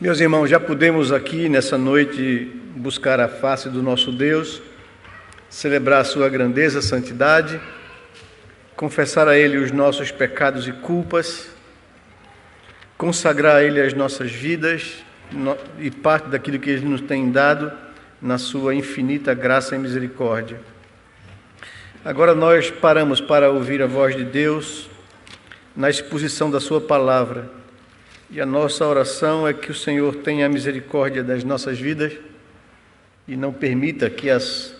Meus irmãos, já podemos aqui nessa noite buscar a face do nosso Deus, celebrar a sua grandeza, santidade, confessar a Ele os nossos pecados e culpas, consagrar a Ele as nossas vidas e parte daquilo que Ele nos tem dado na sua infinita graça e misericórdia. Agora nós paramos para ouvir a voz de Deus na exposição da sua palavra. E a nossa oração é que o Senhor tenha misericórdia das nossas vidas e não permita que as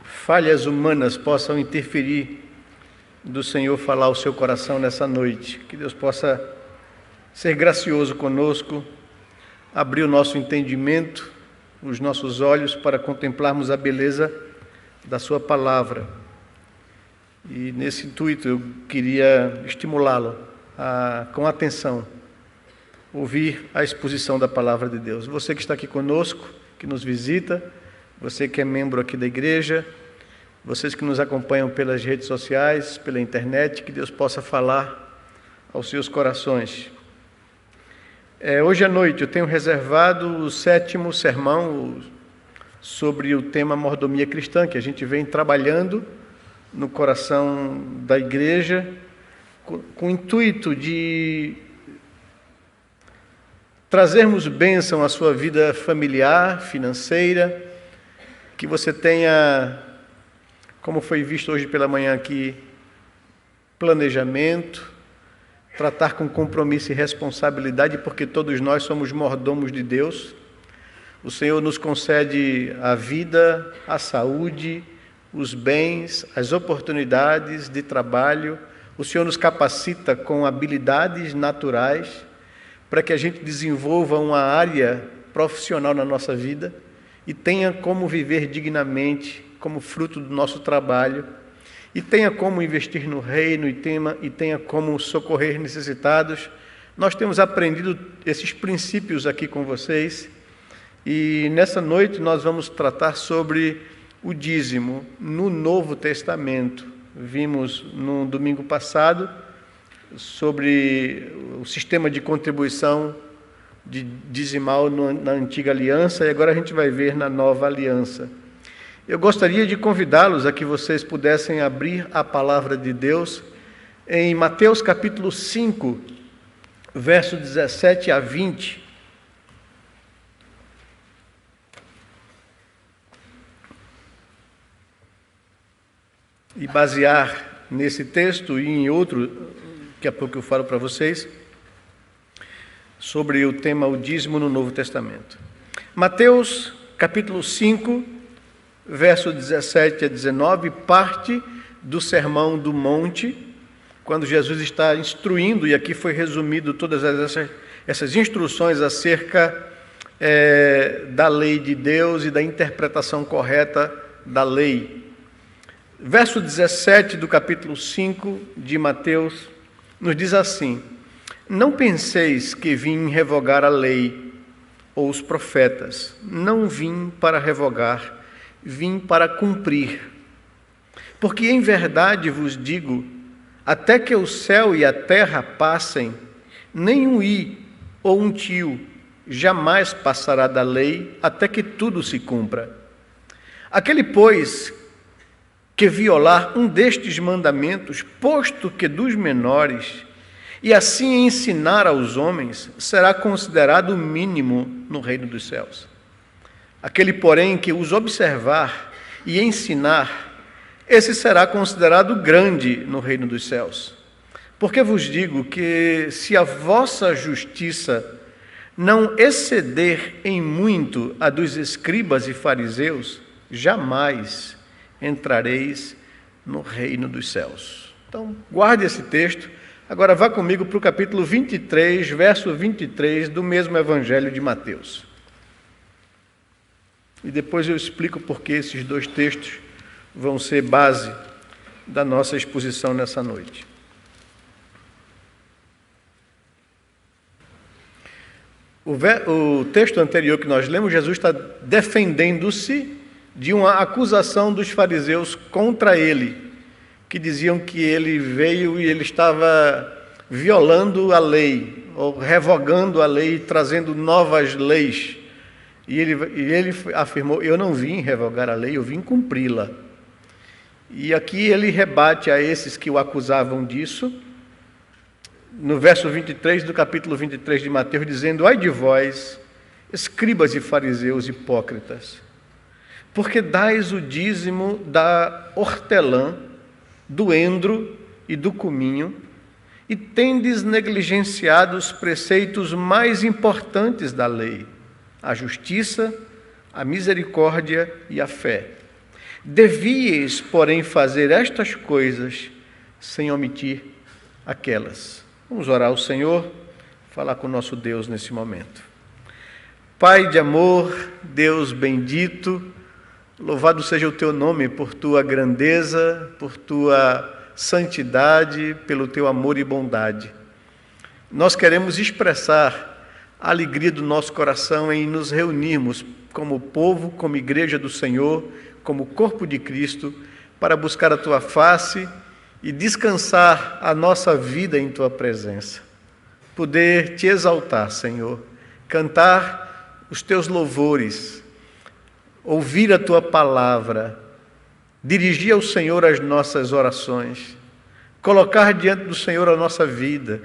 falhas humanas possam interferir do Senhor falar ao seu coração nessa noite. Que Deus possa ser gracioso conosco, abrir o nosso entendimento, os nossos olhos para contemplarmos a beleza da sua palavra. E nesse intuito eu queria estimulá-lo a, com atenção, ouvir a exposição da palavra de Deus. Você que está aqui conosco, que nos visita, você que é membro aqui da igreja, vocês que nos acompanham pelas redes sociais, pela internet, que Deus possa falar aos seus corações. Hoje à noite eu tenho reservado o 7º sermão sobre o tema mordomia cristã, que a gente vem trabalhando no coração da igreja, com o intuito de trazermos bênção à sua vida familiar, financeira, que você tenha, como foi visto hoje pela manhã aqui, planejamento, tratar com compromisso e responsabilidade, porque todos nós somos mordomos de Deus. O Senhor nos concede a vida, a saúde, os bens, as oportunidades de trabalho. O Senhor nos capacita com habilidades naturais para que a gente desenvolva uma área profissional na nossa vida e tenha como viver dignamente, como fruto do nosso trabalho, e tenha como investir no reino e tenha como socorrer necessitados. Nós temos aprendido esses princípios aqui com vocês, e nessa noite nós vamos tratar sobre o dízimo no Novo Testamento. Vimos no domingo passado sobre o sistema de contribuição de dizimal na antiga aliança, e agora a gente vai ver na nova aliança. Eu gostaria de convidá-los a que vocês pudessem abrir a palavra de Deus em Mateus capítulo 5, verso 17 a 20. E basear nesse texto e em outro, daqui a pouco eu falo para vocês, sobre o tema o dízimo no Novo Testamento. Mateus, capítulo 5, verso 17 a 19, parte do Sermão do Monte, quando Jesus está instruindo, e aqui foi resumido todas essas instruções acerca da lei de Deus e da interpretação correta da lei. Verso 17 do capítulo 5 de Mateus nos diz assim: não penseis que vim revogar a lei ou os profetas. Não vim para revogar, vim para cumprir. Porque em verdade vos digo, até que o céu e a terra passem, nem um i ou um tio jamais passará da lei, até que tudo se cumpra. Aquele, pois, que violar um destes mandamentos, posto que dos menores, e assim ensinar aos homens, será considerado o mínimo no reino dos céus. Aquele, porém, que os observar e ensinar, esse será considerado grande no reino dos céus. Porque vos digo que, se a vossa justiça não exceder em muito a dos escribas e fariseus, jamais entrareis no reino dos céus. Então, guarde esse texto. Agora vá comigo para o capítulo 23, verso 23 do mesmo Evangelho de Mateus. E depois eu explico por que esses dois textos vão ser base da nossa exposição nessa noite. O texto anterior que nós lemos, Jesus está defendendo-se de uma acusação dos fariseus contra ele, que diziam que ele veio e ele estava violando a lei, ou revogando a lei, trazendo novas leis. E ele afirmou: eu não vim revogar a lei, eu vim cumpri-la. E aqui ele rebate a esses que o acusavam disso, no verso 23 do capítulo 23 de Mateus, dizendo: ai de vós, escribas e fariseus hipócritas, porque dais o dízimo da hortelã, do endro e do cominho, e tendes negligenciado os preceitos mais importantes da lei, a justiça, a misericórdia e a fé. Devíeis, porém, fazer estas coisas sem omitir aquelas. Vamos orar ao Senhor, falar com o nosso Deus nesse momento. Pai de amor, Deus bendito, louvado seja o teu nome por tua grandeza, por tua santidade, pelo teu amor e bondade. Nós queremos expressar a alegria do nosso coração em nos reunirmos como povo, como igreja do Senhor, como corpo de Cristo, para buscar a tua face e descansar a nossa vida em tua presença. Poder te exaltar, Senhor, cantar os teus louvores, ouvir a tua palavra, dirigir ao Senhor as nossas orações, colocar diante do Senhor a nossa vida,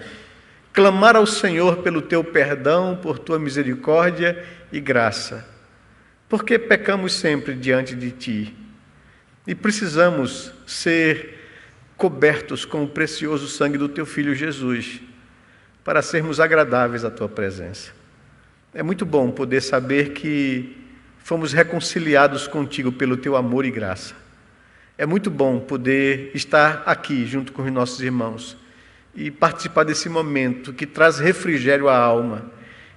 clamar ao Senhor pelo teu perdão, por tua misericórdia e graça, porque pecamos sempre diante de ti e precisamos ser cobertos com o precioso sangue do teu Filho Jesus, para sermos agradáveis à tua presença. É muito bom poder saber que fomos reconciliados contigo pelo teu amor e graça. É muito bom poder estar aqui junto com os nossos irmãos e participar desse momento que traz refrigério à alma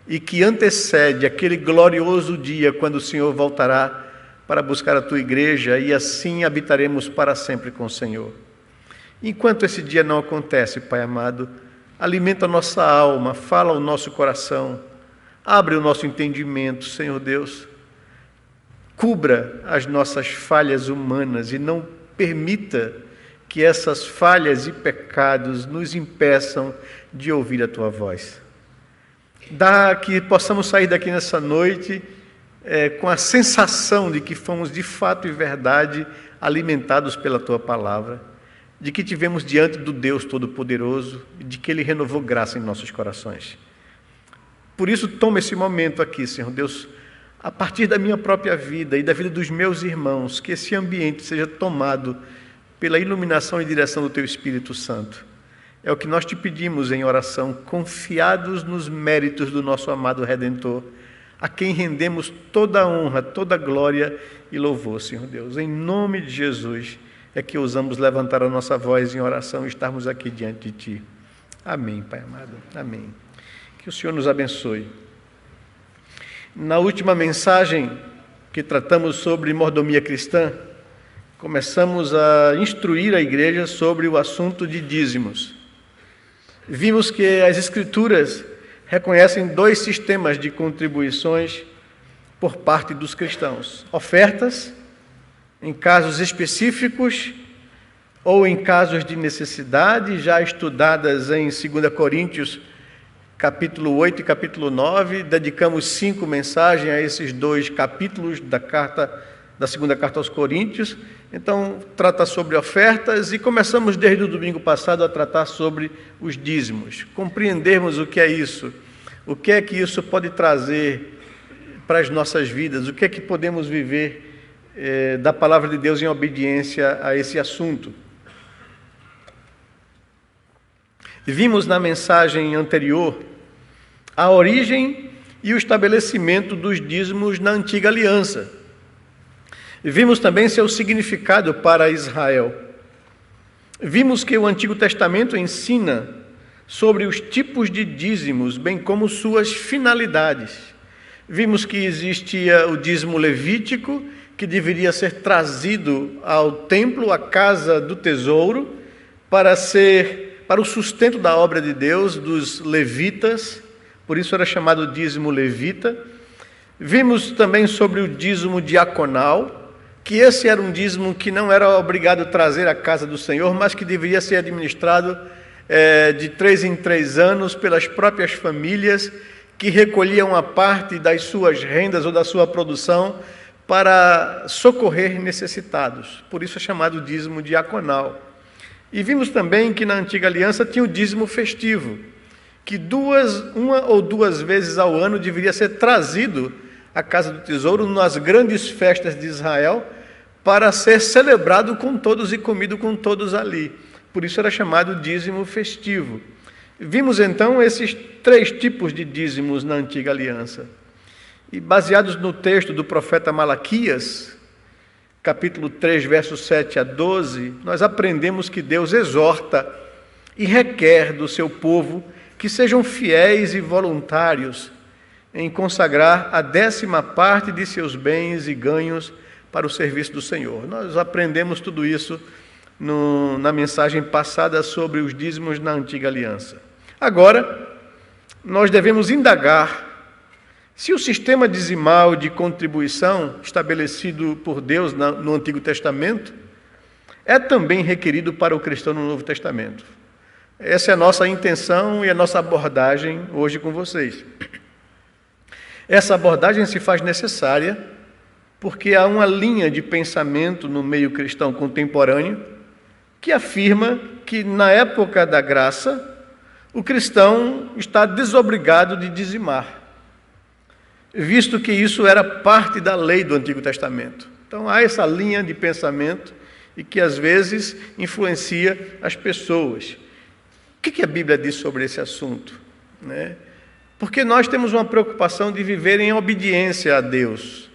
e que antecede aquele glorioso dia quando o Senhor voltará para buscar a tua igreja e assim habitaremos para sempre com o Senhor. Enquanto esse dia não acontece, Pai amado, alimenta a nossa alma, fala ao nosso coração, abre o nosso entendimento, Senhor Deus. Cubra as nossas falhas humanas e não permita que essas falhas e pecados nos impeçam de ouvir a tua voz. Dá que possamos sair daqui nessa noite com a sensação de que fomos de fato e verdade alimentados pela tua palavra, de que tivemos diante do Deus Todo-Poderoso e de que Ele renovou graça em nossos corações. Por isso, toma esse momento aqui, Senhor Deus, a partir da minha própria vida e da vida dos meus irmãos, que esse ambiente seja tomado pela iluminação e direção do Teu Espírito Santo. É o que nós te pedimos em oração, confiados nos méritos do nosso amado Redentor, a quem rendemos toda a honra, toda a glória e louvor, Senhor Deus. Em nome de Jesus é que ousamos levantar a nossa voz em oração e estarmos aqui diante de Ti. Amém, Pai amado. Amém. Que o Senhor nos abençoe. Na última mensagem que tratamos sobre mordomia cristã, começamos a instruir a igreja sobre o assunto de dízimos. Vimos que as Escrituras reconhecem dois sistemas de contribuições por parte dos cristãos: ofertas, em casos específicos ou em casos de necessidade, já estudadas em 2 Coríntios, capítulo 8 e capítulo 9, dedicamos 5 mensagens a esses 2 capítulos da segunda carta aos Coríntios. Então, trata sobre ofertas e começamos desde o domingo passado a tratar sobre os dízimos. Compreendermos o que é isso, o que é que isso pode trazer para as nossas vidas, o que é que podemos viver da palavra de Deus em obediência a esse assunto. Vimos na mensagem anterior a origem e o estabelecimento dos dízimos na antiga aliança. Vimos também seu significado para Israel. Vimos que o Antigo Testamento ensina sobre os tipos de dízimos, bem como suas finalidades. Vimos que existia o dízimo levítico, que deveria ser trazido ao templo, à casa do tesouro, para o sustento da obra de Deus, dos levitas, por isso era chamado dízimo levita. Vimos também sobre o dízimo diaconal, que esse era um dízimo que não era obrigado a trazer à casa do Senhor, mas que deveria ser administrado de 3 em 3 anos pelas próprias famílias que recolhiam a parte das suas rendas ou da sua produção para socorrer necessitados. Por isso é chamado dízimo diaconal. E vimos também que na Antiga Aliança tinha o dízimo festivo, que uma ou duas vezes ao ano deveria ser trazido à casa do tesouro nas grandes festas de Israel para ser celebrado com todos e comido com todos ali. Por isso era chamado dízimo festivo. Vimos então esses 3 tipos de dízimos na Antiga Aliança. E baseados no texto do profeta Malaquias, capítulo 3, versos 7 a 12, nós aprendemos que Deus exorta e requer do seu povo que sejam fiéis e voluntários em consagrar a 10ª parte de seus bens e ganhos para o serviço do Senhor. Nós aprendemos tudo isso na mensagem passada sobre os dízimos na Antiga Aliança. Agora, nós devemos indagar se o sistema dizimal de contribuição estabelecido por Deus no Antigo Testamento é também requerido para o cristão no Novo Testamento. Essa é a nossa intenção e a nossa abordagem hoje com vocês. Essa abordagem se faz necessária porque há uma linha de pensamento no meio cristão contemporâneo que afirma que, na época da graça, o cristão está desobrigado de dizimar, visto que isso era parte da lei do Antigo Testamento. Então, há essa linha de pensamento e que, às vezes, influencia as pessoas. O que a Bíblia diz sobre esse assunto? Porque nós temos uma preocupação de viver em obediência a Deus.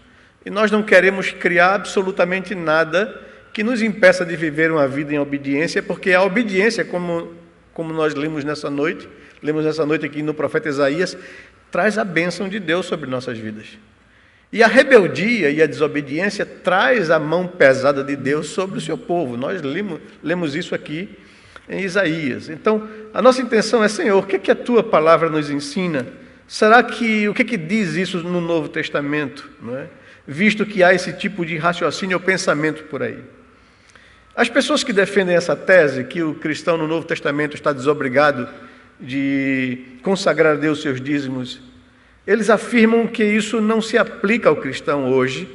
E nós não queremos criar absolutamente nada que nos impeça de viver uma vida em obediência, porque a obediência, como nós lemos nessa noite aqui no profeta Isaías, traz a bênção de Deus sobre nossas vidas. E a rebeldia e a desobediência traz a mão pesada de Deus sobre o seu povo. Nós lemos isso aqui em Isaías. Então, a nossa intenção é, Senhor, o que a Tua palavra nos ensina? O que diz isso no Novo Testamento? Não é? Visto que há esse tipo de raciocínio ou pensamento por aí. As pessoas que defendem essa tese, que o cristão no Novo Testamento está desobrigado de consagrar a Deus seus dízimos, eles afirmam que isso não se aplica ao cristão hoje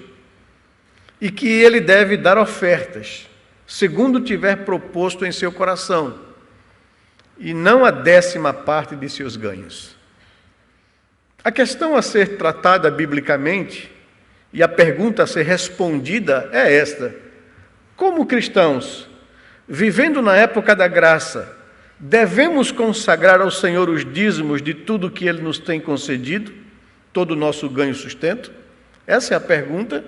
e que ele deve dar ofertas, segundo tiver proposto em seu coração, e não a 10ª parte de seus ganhos. A questão a ser tratada biblicamente e a pergunta a ser respondida é esta: como cristãos, vivendo na época da graça, devemos consagrar ao Senhor os dízimos de tudo que Ele nos tem concedido, todo o nosso ganho e sustento? Essa é a pergunta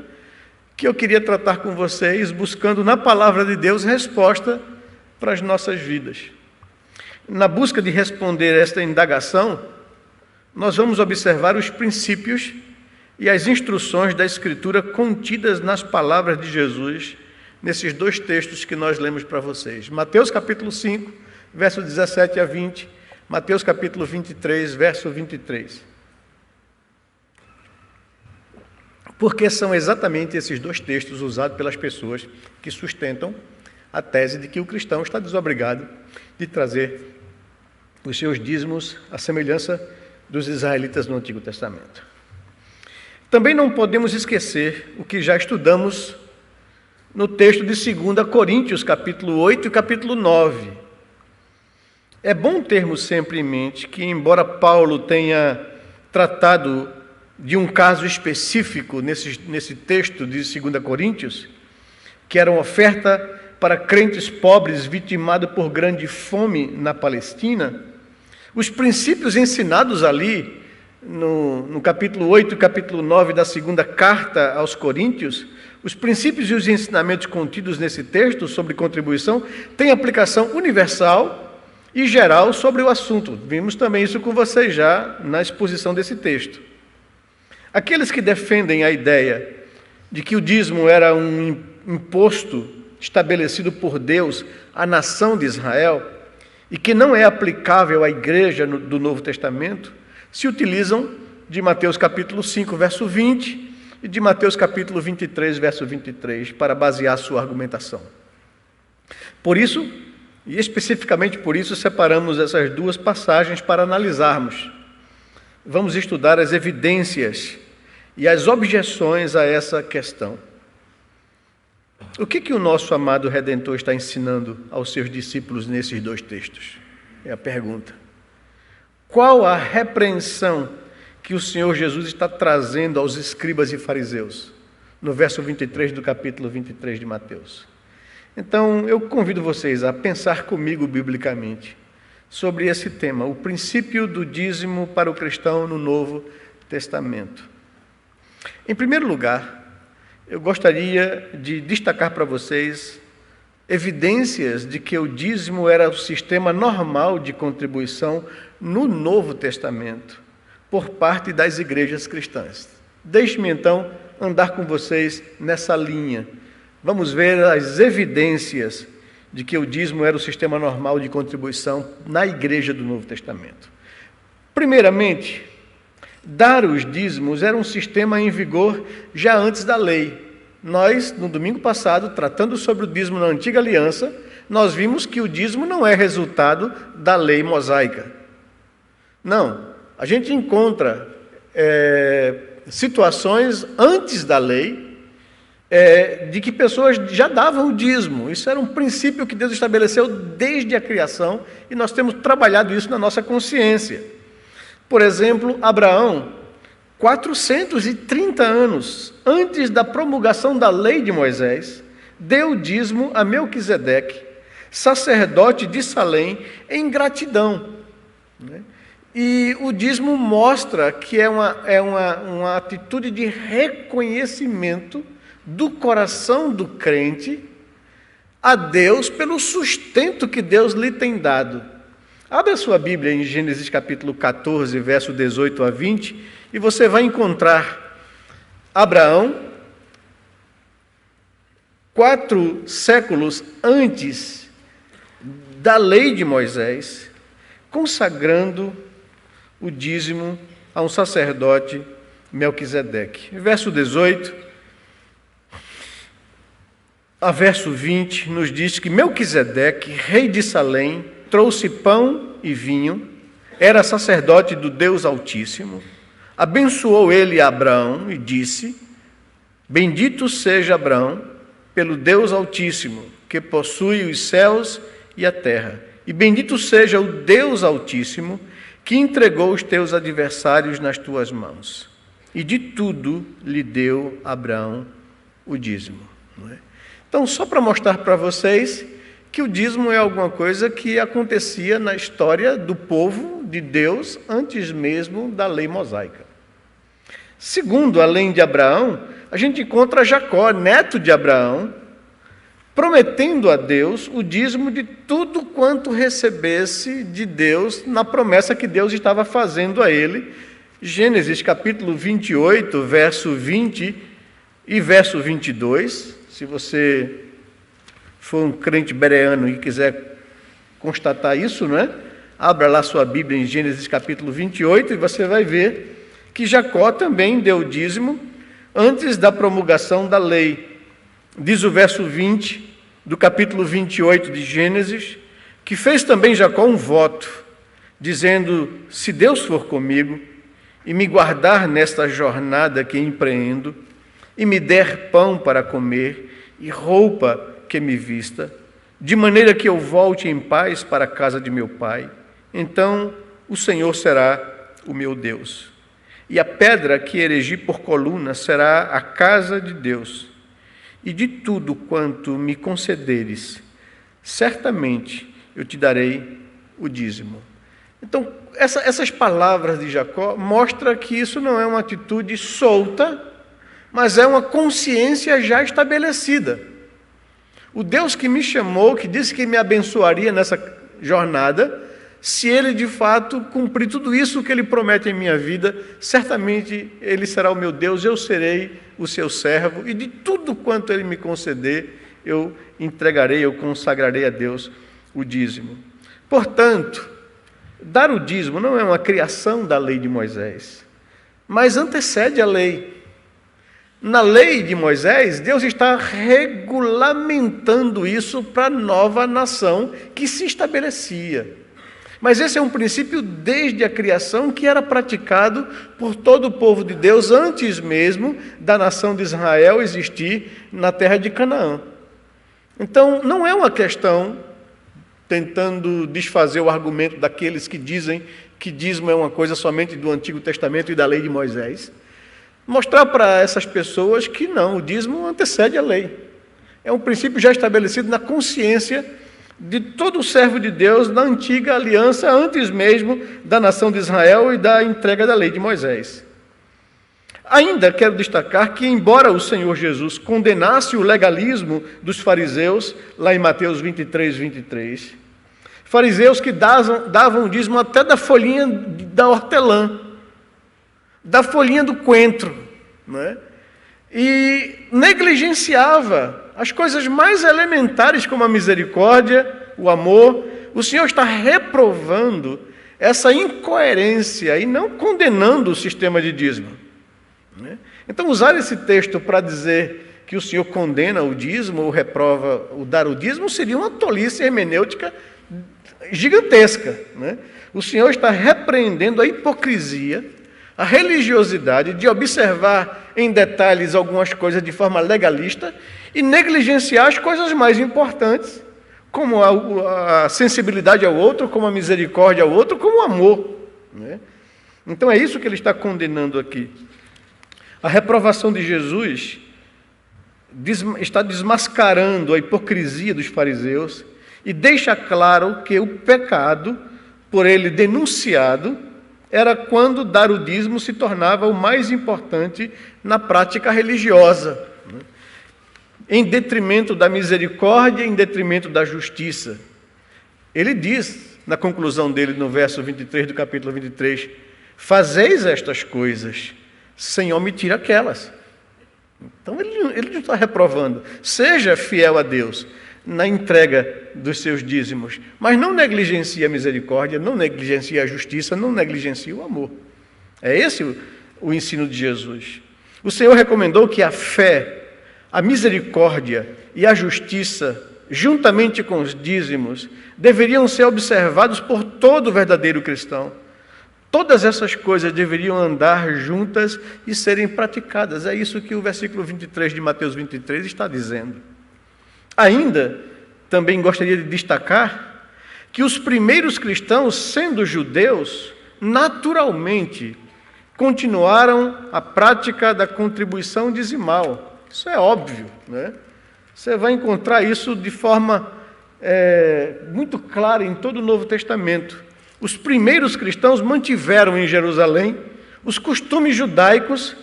que eu queria tratar com vocês, buscando na palavra de Deus resposta para as nossas vidas. Na busca de responder esta indagação, nós vamos observar os princípios e as instruções da Escritura contidas nas palavras de Jesus, nesses 2 textos que nós lemos para vocês. Mateus capítulo 5, verso 17 a 20, Mateus capítulo 23, verso 23. Porque são exatamente esses 2 textos usados pelas pessoas que sustentam a tese de que o cristão está desobrigado de trazer os seus dízimos à semelhança dos israelitas no Antigo Testamento. Também não podemos esquecer o que já estudamos no texto de 2 Coríntios, capítulo 8 e capítulo 9. É bom termos sempre em mente que, embora Paulo tenha tratado de um caso específico nesse texto de 2 Coríntios, que era uma oferta para crentes pobres vitimados por grande fome na Palestina, os princípios ensinados ali, no capítulo 8 e capítulo 9 da 2ª carta aos Coríntios, os princípios e os ensinamentos contidos nesse texto sobre contribuição têm aplicação universal e geral sobre o assunto. Vimos também isso com vocês já na exposição desse texto. Aqueles que defendem a ideia de que o dízimo era um imposto estabelecido por Deus à nação de Israel e que não é aplicável à igreja do Novo Testamento, se utilizam de Mateus capítulo 5, verso 20 e de Mateus capítulo 23, verso 23, para basear sua argumentação. Por isso, E especificamente por isso separamos essas duas passagens para analisarmos. Vamos estudar as evidências e as objeções a essa questão. O que o nosso amado Redentor está ensinando aos seus discípulos nesses dois textos? É a pergunta. Qual a repreensão que o Senhor Jesus está trazendo aos escribas e fariseus? No verso 23 do capítulo 23 de Mateus. Então, eu convido vocês a pensar comigo biblicamente sobre esse tema, o princípio do dízimo para o cristão no Novo Testamento. Em primeiro lugar, eu gostaria de destacar para vocês evidências de que o dízimo era o sistema normal de contribuição no Novo Testamento, por parte das igrejas cristãs. Deixe-me então andar com vocês nessa linha. Vamos ver as evidências de que o dízimo era o sistema normal de contribuição na igreja do Novo Testamento. Primeiramente, dar os dízimos era um sistema em vigor já antes da lei. Nós, no domingo passado, tratando sobre o dízimo na Antiga Aliança, nós vimos que o dízimo não é resultado da lei mosaica. Não, a gente encontra situações antes da lei de que pessoas já davam o dízimo. Isso era um princípio que Deus estabeleceu desde a criação e nós temos trabalhado isso na nossa consciência. Por exemplo, Abraão, 430 anos antes da promulgação da lei de Moisés, deu dízimo a Melquisedeque, sacerdote de Salém, em gratidão. E o dízimo mostra que é uma atitude de reconhecimento do coração do crente a Deus pelo sustento que Deus lhe tem dado. Abra sua Bíblia em Gênesis capítulo 14, verso 18 a 20, e você vai encontrar Abraão, 4 séculos antes da lei de Moisés, consagrando o dízimo a um sacerdote, Melquisedeque. Verso 18 a verso 20 nos diz que Melquisedeque, rei de Salém, trouxe pão e vinho, era sacerdote do Deus Altíssimo, abençoou ele a Abraão e disse: bendito seja Abraão pelo Deus Altíssimo, que possui os céus e a terra, e bendito seja o Deus Altíssimo, que entregou os teus adversários nas tuas mãos. E de tudo lhe deu Abraão o dízimo. Não é? Então, só para mostrar para vocês que o dízimo é alguma coisa que acontecia na história do povo de Deus antes mesmo da lei mosaica. Segundo, além de Abraão, a gente encontra Jacó, neto de Abraão, prometendo a Deus o dízimo de tudo quanto recebesse de Deus na promessa que Deus estava fazendo a ele. Gênesis capítulo 28, verso 20 e verso 22. Se você for um crente bereano e quiser constatar isso, não é? Abra lá sua Bíblia em Gênesis capítulo 28 e você vai ver que Jacó também deu dízimo antes da promulgação da lei. Diz o verso 20 do capítulo 28 de Gênesis, que fez também Jacó um voto, dizendo: se Deus for comigo e me guardar nesta jornada que empreendo, e me der pão para comer e roupa que me vista, de maneira que eu volte em paz para a casa de meu pai, então o Senhor será o meu Deus. E a pedra que erigi por coluna será a casa de Deus. E de tudo quanto me concederes, certamente eu te darei o dízimo. Então, essas palavras de Jacó mostram que isso não é uma atitude solta, mas é uma consciência já estabelecida. O Deus que me chamou, que disse que me abençoaria nessa jornada, se Ele de fato cumprir tudo isso que Ele promete em minha vida, certamente Ele será o meu Deus, eu serei o seu servo, e de tudo quanto Ele me conceder, eu entregarei, eu consagrarei a Deus o dízimo. Portanto, dar o dízimo não é uma criação da lei de Moisés, mas antecede a lei. Na lei de Moisés, Deus está regulamentando isso para a nova nação que se estabelecia. Mas esse é um princípio desde a criação que era praticado por todo o povo de Deus antes mesmo da nação de Israel existir na terra de Canaã. Então, não é uma questão tentando desfazer o argumento daqueles que dizem que dízimo é uma coisa somente do Antigo Testamento e da lei de Moisés. Mostrar para essas pessoas que não, o dízimo antecede a lei. É um princípio já estabelecido na consciência de todo o servo de Deus na antiga aliança, antes mesmo da nação de Israel e da entrega da lei de Moisés. Ainda quero destacar que, embora o Senhor Jesus condenasse o legalismo dos fariseus, lá em Mateus 23, 23, fariseus que davam o dízimo até da folhinha da hortelã, da folhinha do coentro, né? E negligenciava as coisas mais elementares como a misericórdia, o amor. O Senhor está reprovando essa incoerência e não condenando o sistema de dízimo, né? Então, usar esse texto para dizer que o Senhor condena o dízimo ou reprova o dar o dízimo seria uma tolice hermenêutica gigantesca, né? O Senhor está repreendendo a hipocrisia, a religiosidade de observar em detalhes algumas coisas de forma legalista e negligenciar as coisas mais importantes, como a sensibilidade ao outro, como a misericórdia ao outro, como o amor, né? Então é isso que ele está condenando aqui. A reprovação de Jesus está desmascarando a hipocrisia dos fariseus e deixa claro que o pecado, por ele denunciado, era quando dar o dízimo se tornava o mais importante na prática religiosa, né? Em detrimento da misericórdia, em detrimento da justiça. Ele diz, na conclusão dele, no verso 23 do capítulo 23, fazeis estas coisas sem omitir aquelas. Então ele não está reprovando. Seja fiel a Deus na entrega dos seus dízimos, mas não negligencie a misericórdia, não negligencie a justiça, não negligencie o amor. É esse o ensino de Jesus. O Senhor recomendou que a fé, a misericórdia e a justiça, juntamente com os dízimos, deveriam ser observados por todo verdadeiro cristão. Todas essas coisas deveriam andar juntas e serem praticadas. É isso que o versículo 23 de Mateus 23 está dizendo. Ainda, também gostaria de destacar que os primeiros cristãos, sendo judeus, naturalmente continuaram a prática da contribuição dizimal. Isso é óbvio, né? Você vai encontrar isso de forma muito clara em todo o Novo Testamento. Os primeiros cristãos mantiveram em Jerusalém os costumes judaicos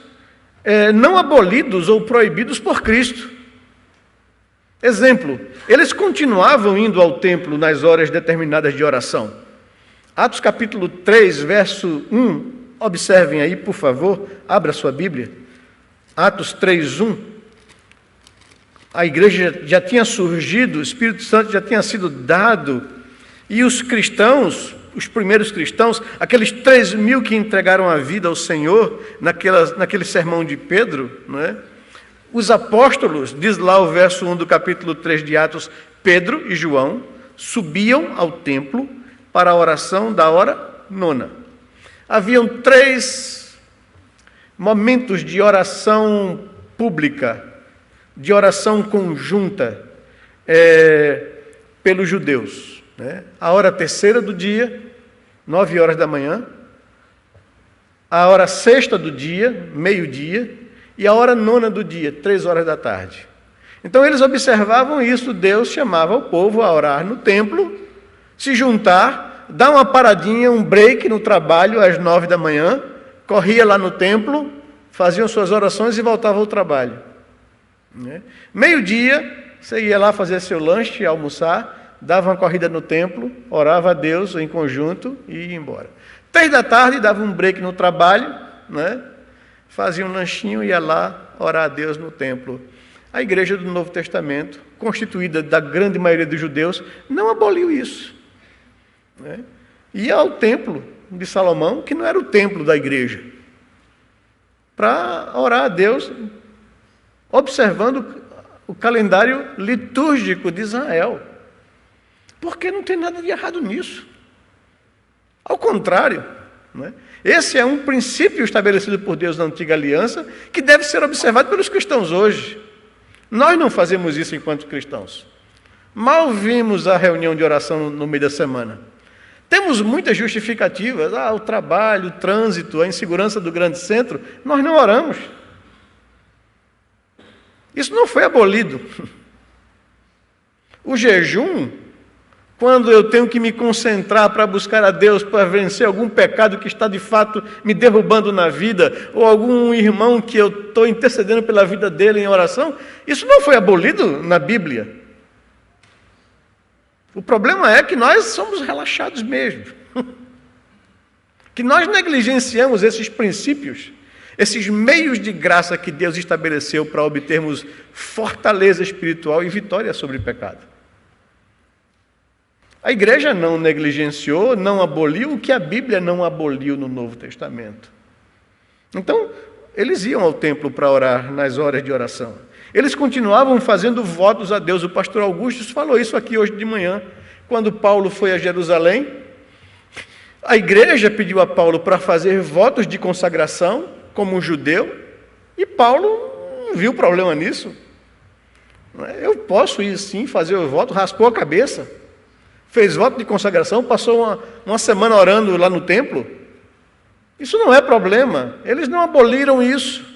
não abolidos ou proibidos por Cristo. Exemplo, eles continuavam indo ao templo nas horas determinadas de oração. Atos capítulo 3, verso 1, observem aí, por favor, abra sua Bíblia. Atos 3, 1. A igreja já tinha surgido, o Espírito Santo já tinha sido dado, e os cristãos, os primeiros cristãos, aqueles 3.000 que entregaram a vida ao Senhor naquele sermão de Pedro, não é? Os apóstolos, diz lá o verso 1 do capítulo 3 de Atos, Pedro e João subiam ao templo para a oração da hora 9. Haviam 3 momentos de oração pública, de oração conjunta pelos judeus, né? A hora 3ª do dia, 9 horas da manhã, a hora 6ª do dia, meio-dia, e a hora 9ª do dia, 3 horas da tarde. Então eles observavam isso, Deus chamava o povo a orar no templo, se juntar, dar uma paradinha, um break no trabalho às 9 da manhã, corria lá no templo, faziam suas orações e voltavam ao trabalho, né? Meio-dia, você ia lá fazer seu lanche, almoçar, dava uma corrida no templo, orava a Deus em conjunto e ia embora. 3 da tarde, dava um break no trabalho, né? Fazia um lanchinho e ia lá orar a Deus no templo. A igreja do Novo Testamento, constituída da grande maioria dos judeus, não aboliu isso, né? Ia ao templo de Salomão, que não era o templo da igreja, para orar a Deus observando o calendário litúrgico de Israel. Porque não tem nada de errado nisso. Ao contrário, não é? Esse é um princípio estabelecido por Deus na antiga aliança que deve ser observado pelos cristãos hoje. Nós não fazemos isso enquanto cristãos. Mal vimos a reunião de oração no meio da semana. Temos muitas justificativas, o trabalho, o trânsito, a insegurança do grande centro. Nós não oramos. Isso não foi abolido. O jejum, quando eu tenho que me concentrar para buscar a Deus, para vencer algum pecado que está de fato me derrubando na vida, ou algum irmão que eu estou intercedendo pela vida dele em oração, isso não foi abolido na Bíblia. O problema é que nós somos relaxados mesmo. Que nós negligenciamos esses princípios, esses meios de graça que Deus estabeleceu para obtermos fortaleza espiritual e vitória sobre o pecado. A igreja não negligenciou, não aboliu o que a Bíblia não aboliu no Novo Testamento. Então, eles iam ao templo para orar nas horas de oração. Eles continuavam fazendo votos a Deus. O pastor Augusto falou isso aqui hoje de manhã, quando Paulo foi a Jerusalém. A igreja pediu a Paulo para fazer votos de consagração, como um judeu, e Paulo não viu problema nisso. Eu posso ir sim fazer o voto, raspou a cabeça, fez voto de consagração, passou uma semana orando lá no templo. Isso não é problema. Eles não aboliram isso.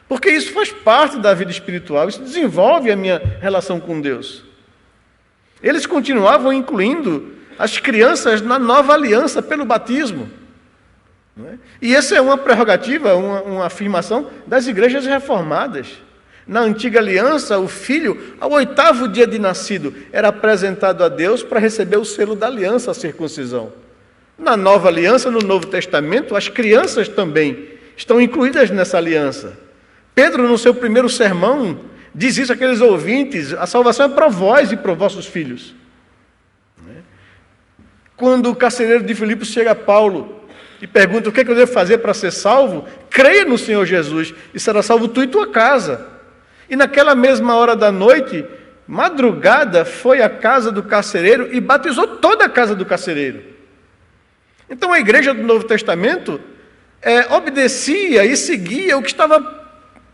Porque isso faz parte da vida espiritual, isso desenvolve a minha relação com Deus. Eles continuavam incluindo as crianças na nova aliança pelo batismo. Não é? E essa é uma prerrogativa, uma afirmação das igrejas reformadas. Na antiga aliança, o filho, ao 8º dia de nascido, era apresentado a Deus para receber o selo da aliança, a circuncisão. Na nova aliança, no Novo Testamento, as crianças também estão incluídas nessa aliança. Pedro, no seu primeiro sermão, diz isso àqueles ouvintes: a salvação é para vós e para vossos filhos. Quando o carcereiro de Filipos chega a Paulo e pergunta o que eu devo fazer para ser salvo, creia no Senhor Jesus e será salvo tu e tua casa. E naquela mesma hora da noite, madrugada, foi à casa do carcereiro e batizou toda a casa do carcereiro. Então a igreja do Novo Testamento obedecia e seguia o que estava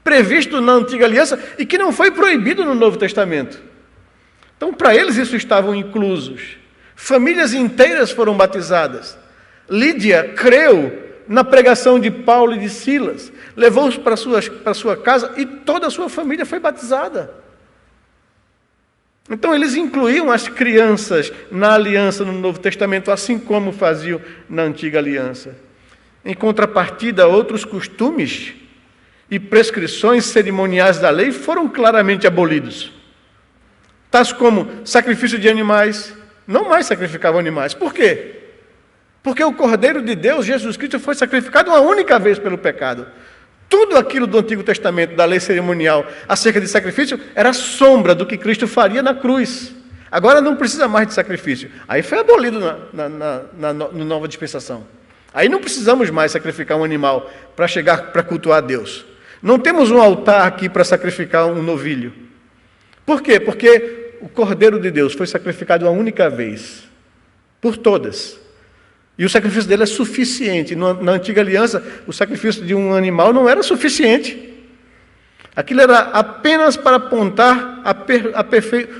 previsto na antiga aliança e que não foi proibido no Novo Testamento. Então, para eles isso estavam inclusos. Famílias inteiras foram batizadas. Lídia creu na pregação de Paulo e de Silas, levou-os para sua casa e toda a sua família foi batizada. Então, eles incluíam as crianças na aliança no Novo Testamento, assim como faziam na antiga aliança. Em contrapartida, outros costumes e prescrições cerimoniais da lei foram claramente abolidos. Tais como sacrifício de animais, não mais sacrificavam animais. Por quê? Porque o Cordeiro de Deus, Jesus Cristo, foi sacrificado uma única vez pelo pecado. Tudo aquilo do Antigo Testamento, da lei cerimonial, acerca de sacrifício, era sombra do que Cristo faria na cruz. Agora não precisa mais de sacrifício. Aí foi abolido na nova dispensação. Aí não precisamos mais sacrificar um animal para chegar para cultuar a Deus. Não temos um altar aqui para sacrificar um novilho. Por quê? Porque o Cordeiro de Deus foi sacrificado uma única vez, por todas. E o sacrifício dele é suficiente. Na antiga aliança, o sacrifício de um animal não era suficiente. Aquilo era apenas para apontar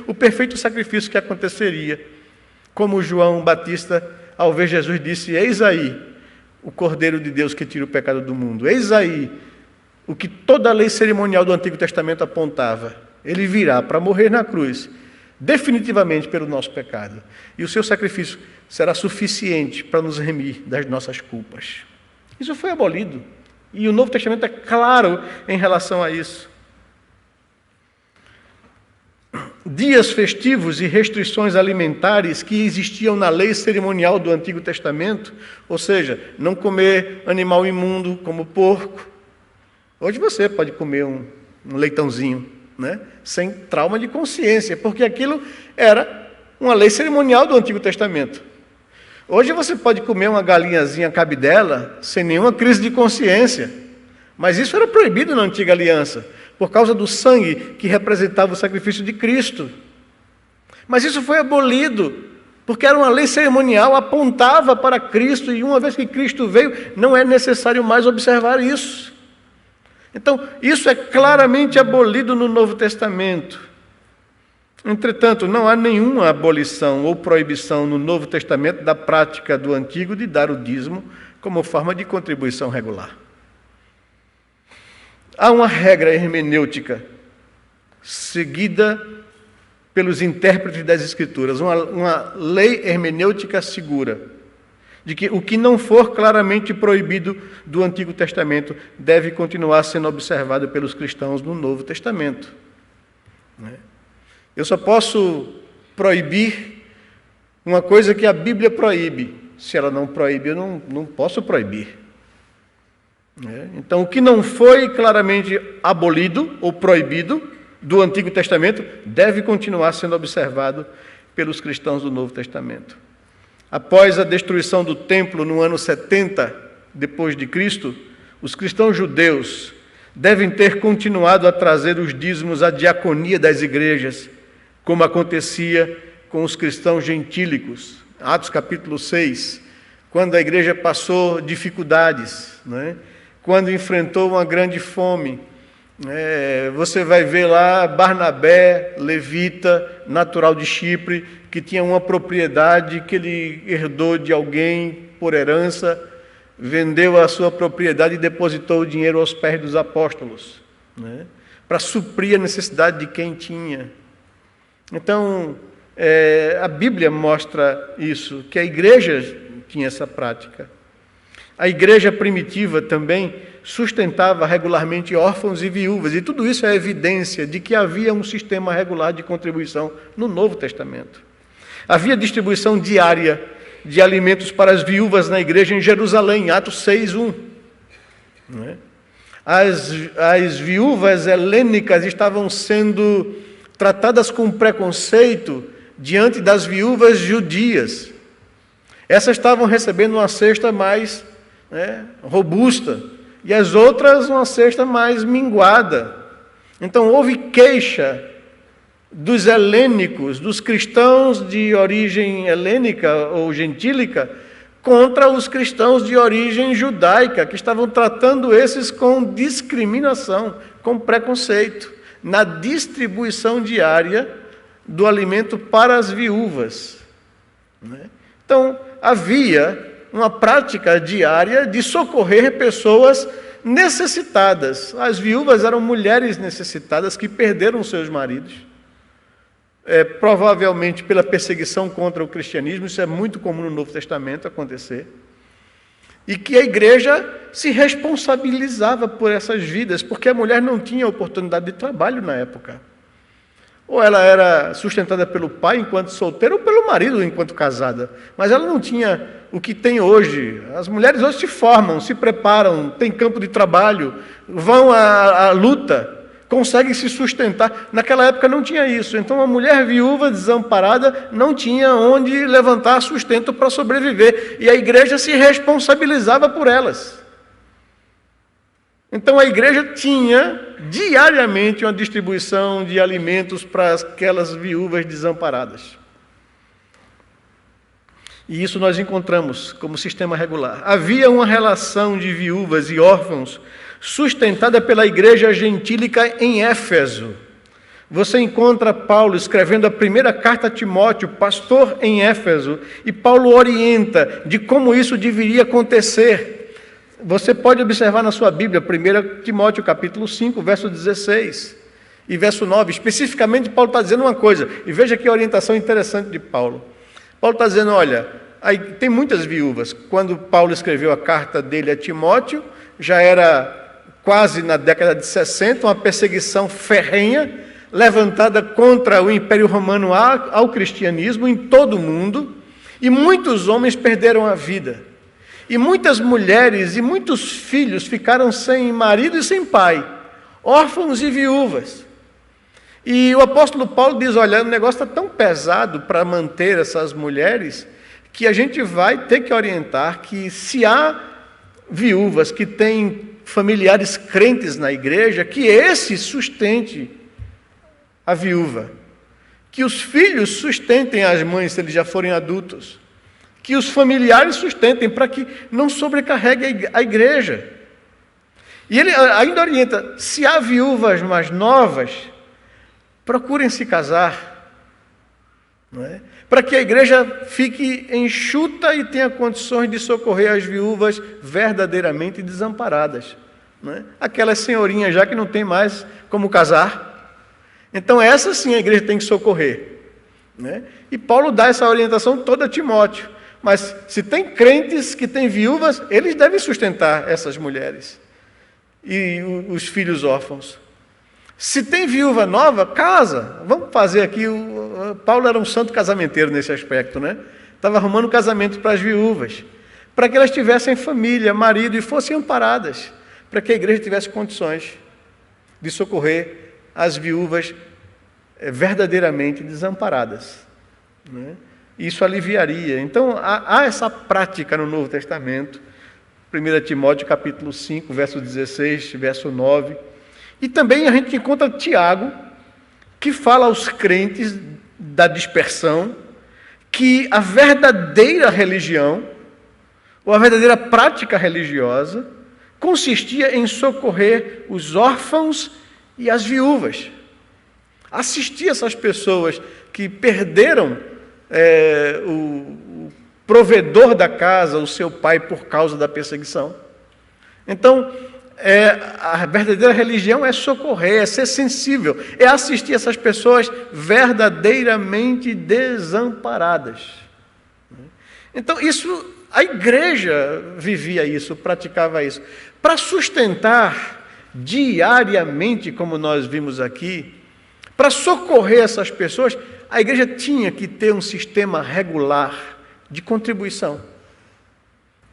o perfeito sacrifício que aconteceria. Como João Batista, ao ver Jesus, disse: eis aí o Cordeiro de Deus que tira o pecado do mundo. Eis aí o que toda a lei cerimonial do Antigo Testamento apontava. Ele virá para morrer na cruz, definitivamente pelo nosso pecado. E o seu sacrifício será suficiente para nos remir das nossas culpas. Isso foi abolido. E o Novo Testamento é claro em relação a isso. Dias festivos e restrições alimentares que existiam na lei cerimonial do Antigo Testamento, ou seja, não comer animal imundo como porco. Hoje você pode comer um leitãozinho, né? Sem trauma de consciência, porque aquilo era uma lei cerimonial do Antigo Testamento. Hoje você pode comer uma galinhazinha cabidela sem nenhuma crise de consciência, mas isso era proibido na Antiga Aliança, por causa do sangue que representava o sacrifício de Cristo. Mas isso foi abolido, porque era uma lei cerimonial, apontava para Cristo, e uma vez que Cristo veio, não é necessário mais observar isso. Então, isso é claramente abolido no Novo Testamento. Entretanto, não há nenhuma abolição ou proibição no Novo Testamento da prática do Antigo de dar o dízimo como forma de contribuição regular. Há uma regra hermenêutica seguida pelos intérpretes das Escrituras, uma lei hermenêutica segura, de que o que não for claramente proibido do Antigo Testamento deve continuar sendo observado pelos cristãos no Novo Testamento. Eu só posso proibir uma coisa que a Bíblia proíbe. Se ela não proíbe, eu não posso proibir. Então, o que não foi claramente abolido ou proibido do Antigo Testamento deve continuar sendo observado pelos cristãos do Novo Testamento. Após a destruição do templo no ano 70 depois de Cristo, os cristãos judeus devem ter continuado a trazer os dízimos à diaconia das igrejas, como acontecia com os cristãos gentílicos. Atos capítulo 6, quando a igreja passou dificuldades, quando enfrentou uma grande fome. Você vai ver lá Barnabé, levita, natural de Chipre, que tinha uma propriedade que ele herdou de alguém por herança, vendeu a sua propriedade e depositou o dinheiro aos pés dos apóstolos, para suprir a necessidade de quem tinha. Então, a Bíblia mostra isso, que a igreja tinha essa prática. A igreja primitiva também sustentava regularmente órfãos e viúvas, e tudo isso é evidência de que havia um sistema regular de contribuição no Novo Testamento. Havia distribuição diária de alimentos para as viúvas na igreja em Jerusalém, Atos 6:1. As viúvas helênicas estavam sendo tratadas com preconceito diante das viúvas judias. Essas estavam recebendo uma cesta mais robusta, e as outras uma cesta mais minguada. Então houve queixa dos helênicos, dos cristãos de origem helênica ou gentílica, contra os cristãos de origem judaica, que estavam tratando esses com discriminação, com preconceito, na distribuição diária do alimento para as viúvas. Então, havia uma prática diária de socorrer pessoas necessitadas. As viúvas eram mulheres necessitadas que perderam seus maridos, provavelmente pela perseguição contra o cristianismo. Isso é muito comum no Novo Testamento acontecer. E que a igreja se responsabilizava por essas vidas, porque a mulher não tinha oportunidade de trabalho na época. Ou ela era sustentada pelo pai enquanto solteira, ou pelo marido enquanto casada. Mas ela não tinha o que tem hoje. As mulheres hoje se formam, se preparam, têm campo de trabalho, vão à luta, conseguem se sustentar. Naquela época não tinha isso. Então a mulher viúva, desamparada, não tinha onde levantar sustento para sobreviver. E a igreja se responsabilizava por elas. Então a igreja tinha diariamente uma distribuição de alimentos para aquelas viúvas desamparadas. E isso nós encontramos como sistema regular. Havia uma relação de viúvas e órfãos sustentada pela igreja gentílica em Éfeso. Você encontra Paulo escrevendo a primeira carta a Timóteo, pastor em Éfeso, e Paulo orienta de como isso deveria acontecer. Você pode observar na sua Bíblia, 1 Timóteo capítulo 5, verso 16 e verso 9. Especificamente, Paulo está dizendo uma coisa, e veja que orientação interessante de Paulo. Paulo está dizendo, olha, aí tem muitas viúvas. Quando Paulo escreveu a carta dele a Timóteo, já era quase na década de 60, uma perseguição ferrenha, levantada contra o Império Romano ao cristianismo em todo o mundo, e muitos homens perderam a vida. E muitas mulheres e muitos filhos ficaram sem marido e sem pai, órfãos e viúvas. E o apóstolo Paulo diz, olha, o negócio está tão pesado para manter essas mulheres, que a gente vai ter que orientar que se há viúvas que têm familiares crentes na igreja, que esse sustente a viúva, que os filhos sustentem as mães se eles já forem adultos, que os familiares sustentem para que não sobrecarregue a igreja. E ele ainda orienta, se há viúvas mais novas, procurem se casar, não é? Para que a igreja fique enxuta e tenha condições de socorrer as viúvas verdadeiramente desamparadas, não é? Aquelas senhorinhas já que não tem mais como casar. Então essa sim a igreja tem que socorrer, né? E Paulo dá essa orientação toda a Timóteo. Mas se tem crentes que têm viúvas, eles devem sustentar essas mulheres e os filhos órfãos. Se tem viúva nova, casa. Vamos fazer aqui. Paulo era um santo casamenteiro nesse aspecto, né? Estava arrumando casamento para as viúvas, para que elas tivessem família, marido e fossem amparadas, para que a igreja tivesse condições de socorrer as viúvas verdadeiramente desamparadas, né? Isso aliviaria. Então, há essa prática no Novo Testamento, 1 Timóteo capítulo 5, verso 16, verso 9. E também a gente encontra Tiago, que fala aos crentes da dispersão, que a verdadeira religião, ou a verdadeira prática religiosa, consistia em socorrer os órfãos e as viúvas. Assistir essas pessoas que perderam o provedor da casa, o seu pai, por causa da perseguição. Então, a verdadeira religião é socorrer, é ser sensível, é assistir essas pessoas verdadeiramente desamparadas. Então, isso, a igreja vivia isso, praticava isso. Para sustentar diariamente, como nós vimos aqui, para socorrer essas pessoas, a igreja tinha que ter um sistema regular de contribuição.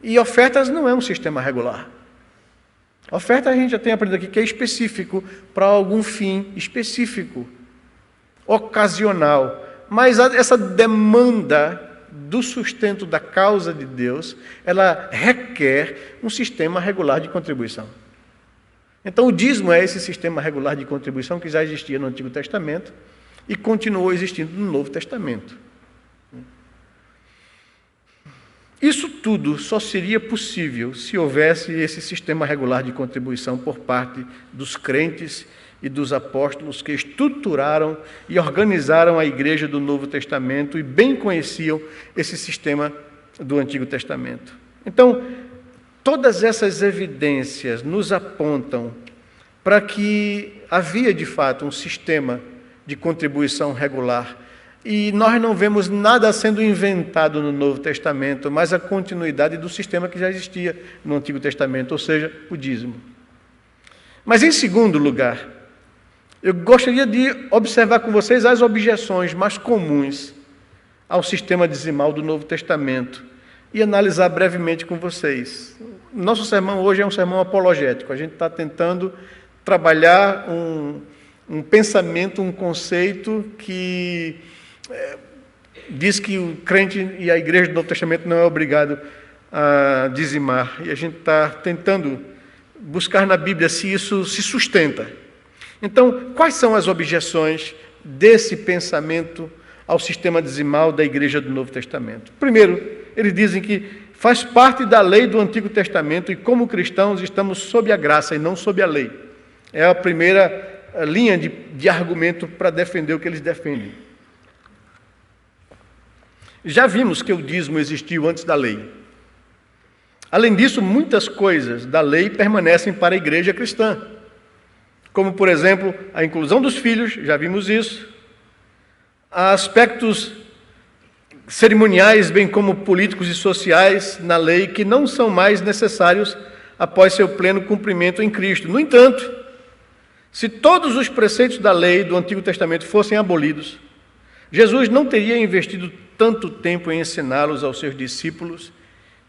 E ofertas não é um sistema regular. Oferta a gente já tem aprendido aqui que é específico para algum fim específico, ocasional. Mas essa demanda do sustento da causa de Deus, ela requer um sistema regular de contribuição. Então o dízimo é esse sistema regular de contribuição que já existia no Antigo Testamento e continuou existindo no Novo Testamento. Isso tudo só seria possível se houvesse esse sistema regular de contribuição por parte dos crentes e dos apóstolos que estruturaram e organizaram a igreja do Novo Testamento e bem conheciam esse sistema do Antigo Testamento. Então, todas essas evidências nos apontam para que havia de fato um sistema de contribuição regular. E nós não vemos nada sendo inventado no Novo Testamento, mas a continuidade do sistema que já existia no Antigo Testamento, ou seja, o dízimo. Mas, em segundo lugar, eu gostaria de observar com vocês as objeções mais comuns ao sistema dizimal do Novo Testamento e analisar brevemente com vocês. Nosso sermão hoje é um sermão apologético. A gente está tentando trabalhar um pensamento, um conceito que diz que o crente e a igreja do Novo Testamento não é obrigado a dizimar. E a gente está tentando buscar na Bíblia se isso se sustenta. Então, quais são as objeções desse pensamento ao sistema dizimal da igreja do Novo Testamento? Primeiro, eles dizem que faz parte da lei do Antigo Testamento e, como cristãos, estamos sob a graça e não sob a lei. É a primeira linha de argumento para defender o que eles defendem. Já vimos que o dízimo existiu antes da lei. Além disso, muitas coisas da lei permanecem para a igreja cristã, como, por exemplo, a inclusão dos filhos, já vimos isso, há aspectos cerimoniais, bem como políticos e sociais na lei, que não são mais necessários após seu pleno cumprimento em Cristo. No entanto, se todos os preceitos da lei do Antigo Testamento fossem abolidos, Jesus não teria investido tanto tempo em ensiná-los aos seus discípulos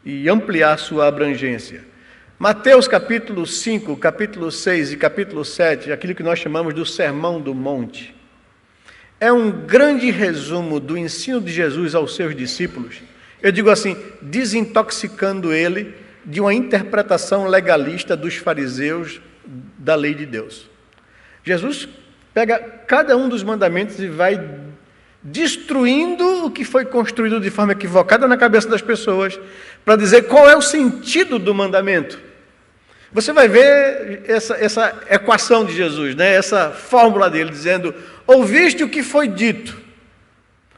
e ampliar sua abrangência. Mateus capítulo 5, capítulo 6 e capítulo 7, aquilo que nós chamamos do Sermão do Monte, é um grande resumo do ensino de Jesus aos seus discípulos. Eu digo assim, desintoxicando ele de uma interpretação legalista dos fariseus da lei de Deus. Jesus pega cada um dos mandamentos e vai destruindo o que foi construído de forma equivocada na cabeça das pessoas, para dizer qual é o sentido do mandamento. Você vai ver essa equação de Jesus, né? Essa fórmula dele, dizendo: ouviste o que foi dito,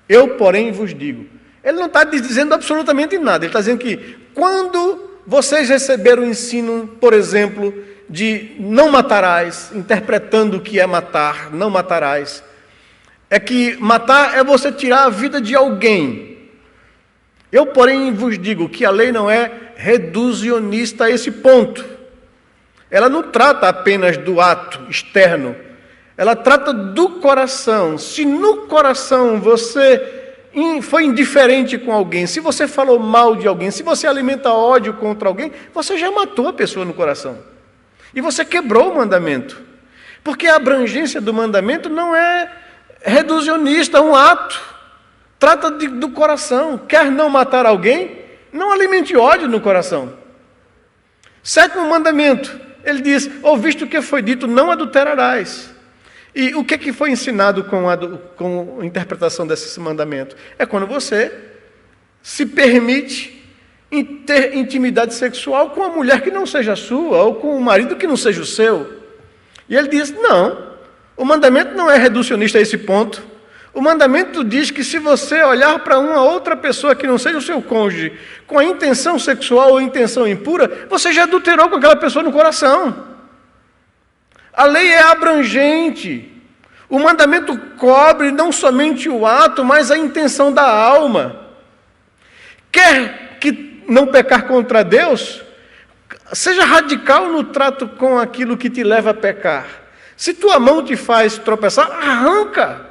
eu, porém, vos digo. Ele não está dizendo absolutamente nada, ele está dizendo que quando vocês receberam o ensino, por exemplo, de não matarás, interpretando o que é matar, não matarás, é que matar é você tirar a vida de alguém. Eu, porém, vos digo que a lei não é reducionista a esse ponto. Ela não trata apenas do ato externo, ela trata do coração. Se no coração você foi indiferente com alguém, se você falou mal de alguém, se você alimenta ódio contra alguém, você já matou a pessoa no coração. E você quebrou o mandamento. Porque a abrangência do mandamento não é reducionista, é um ato. Trata do coração. Quer não matar alguém? Não alimente ódio no coração. Sétimo mandamento. Ele diz: ouviste o que foi dito, não adulterarás. E o que foi ensinado com a interpretação desse mandamento? É quando você se permite ter intimidade sexual com uma mulher que não seja sua, ou com um marido que não seja o seu. E ele diz: não, o mandamento não é reducionista a esse ponto. O mandamento diz que se você olhar para uma outra pessoa que não seja o seu cônjuge, com a intenção sexual ou intenção impura, você já adulterou com aquela pessoa no coração. A lei é abrangente. O mandamento cobre não somente o ato, mas a intenção da alma. Quer que não pecar contra Deus? Seja radical no trato com aquilo que te leva a pecar. Se tua mão te faz tropeçar, arranca.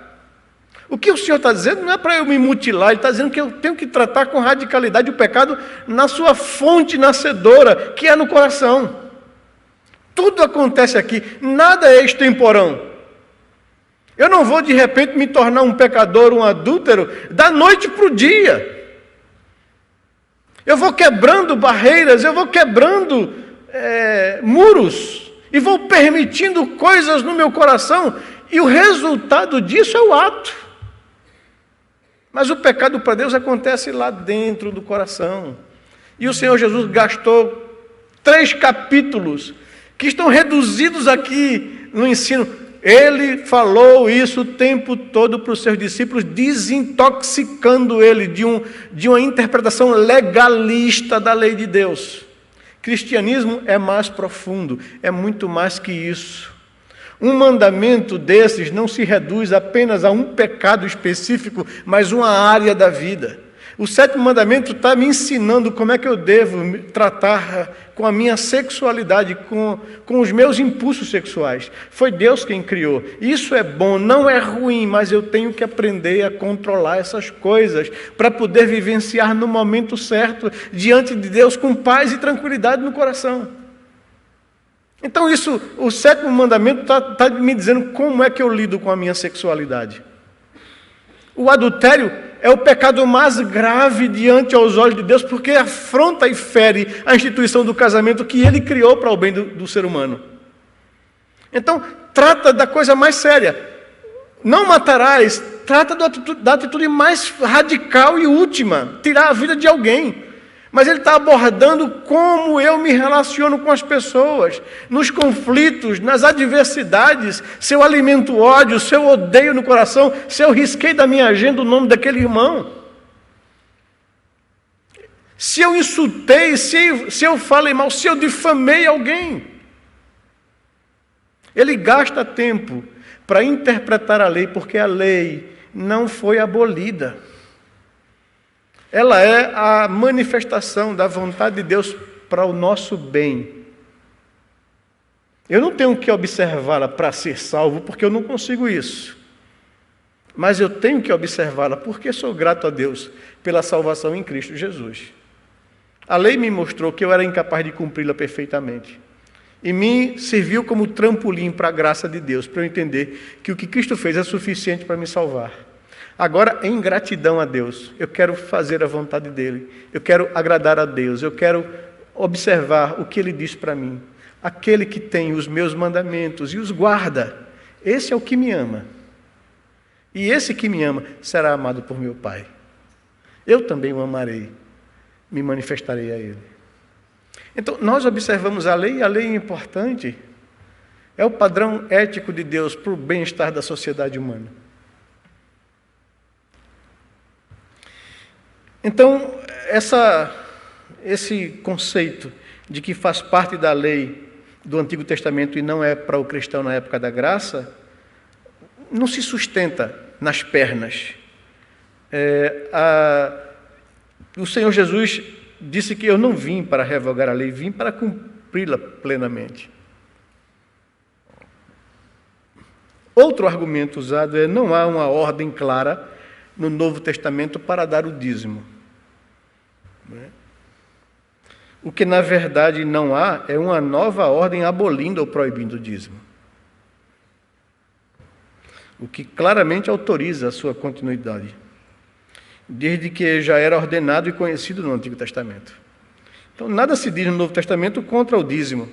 O que o Senhor está dizendo não é para eu me mutilar, Ele está dizendo que eu tenho que tratar com radicalidade o pecado na sua fonte nascedora, que é no coração. Tudo acontece aqui, nada é extemporão. Eu não vou de repente me tornar um pecador, um adúltero, da noite para o dia. Eu vou quebrando barreiras, eu vou quebrando muros, e vou permitindo coisas no meu coração, e o resultado disso é o ato. Mas o pecado para Deus acontece lá dentro do coração. E o Senhor Jesus gastou 3 capítulos, que estão reduzidos aqui no ensino. Ele falou isso o tempo todo para os seus discípulos, desintoxicando ele de uma interpretação legalista da lei de Deus. Cristianismo é mais profundo, é muito mais que isso. Um mandamento desses não se reduz apenas a um pecado específico, mas uma área da vida. O 7º mandamento está me ensinando como é que eu devo me tratar com a minha sexualidade, com os meus impulsos sexuais. Foi Deus quem criou. Isso é bom, não é ruim, mas eu tenho que aprender a controlar essas coisas para poder vivenciar no momento certo, diante de Deus, com paz e tranquilidade no coração. Então isso, o 7º mandamento está me dizendo como é que eu lido com a minha sexualidade. O adultério é o pecado mais grave diante aos olhos de Deus, porque afronta e fere a instituição do casamento que Ele criou para o bem do ser humano. Então, trata da coisa mais séria. Não matarás, trata da atitude mais radical e última, tirar a vida de alguém. Mas ele está abordando como eu me relaciono com as pessoas, nos conflitos, nas adversidades, se eu alimento ódio, se eu odeio no coração, se eu risquei da minha agenda o nome daquele irmão. Se eu insultei, se eu falei mal, se eu difamei alguém. Ele gasta tempo para interpretar a lei, porque a lei não foi abolida. Ela é a manifestação da vontade de Deus para o nosso bem. Eu não tenho que observá-la para ser salvo, porque eu não consigo isso. Mas eu tenho que observá-la porque sou grato a Deus pela salvação em Cristo Jesus. A lei me mostrou que eu era incapaz de cumpri-la perfeitamente. E me serviu como trampolim para a graça de Deus, para eu entender que o que Cristo fez é suficiente para me salvar. Agora, em gratidão a Deus, eu quero fazer a vontade dEle, eu quero agradar a Deus, eu quero observar o que ele diz para mim. Aquele que tem os meus mandamentos e os guarda, esse é o que me ama. E esse que me ama será amado por meu Pai. Eu também o amarei, me manifestarei a ele. Então, nós observamos a lei, e a lei é importante. É o padrão ético de Deus para o bem-estar da sociedade humana. Então, esse conceito de que faz parte da lei do Antigo Testamento e não é para o cristão na época da graça, não se sustenta nas pernas. O Senhor Jesus disse que eu não vim para revogar a lei, vim para cumpri-la plenamente. Outro argumento usado é: não há uma ordem clara no Novo Testamento para dar o dízimo. O que na verdade não há é uma nova ordem abolindo ou proibindo o dízimo. O que claramente autoriza a sua continuidade, desde que já era ordenado e conhecido no Antigo Testamento. Então, nada se diz no Novo Testamento contra o dízimo.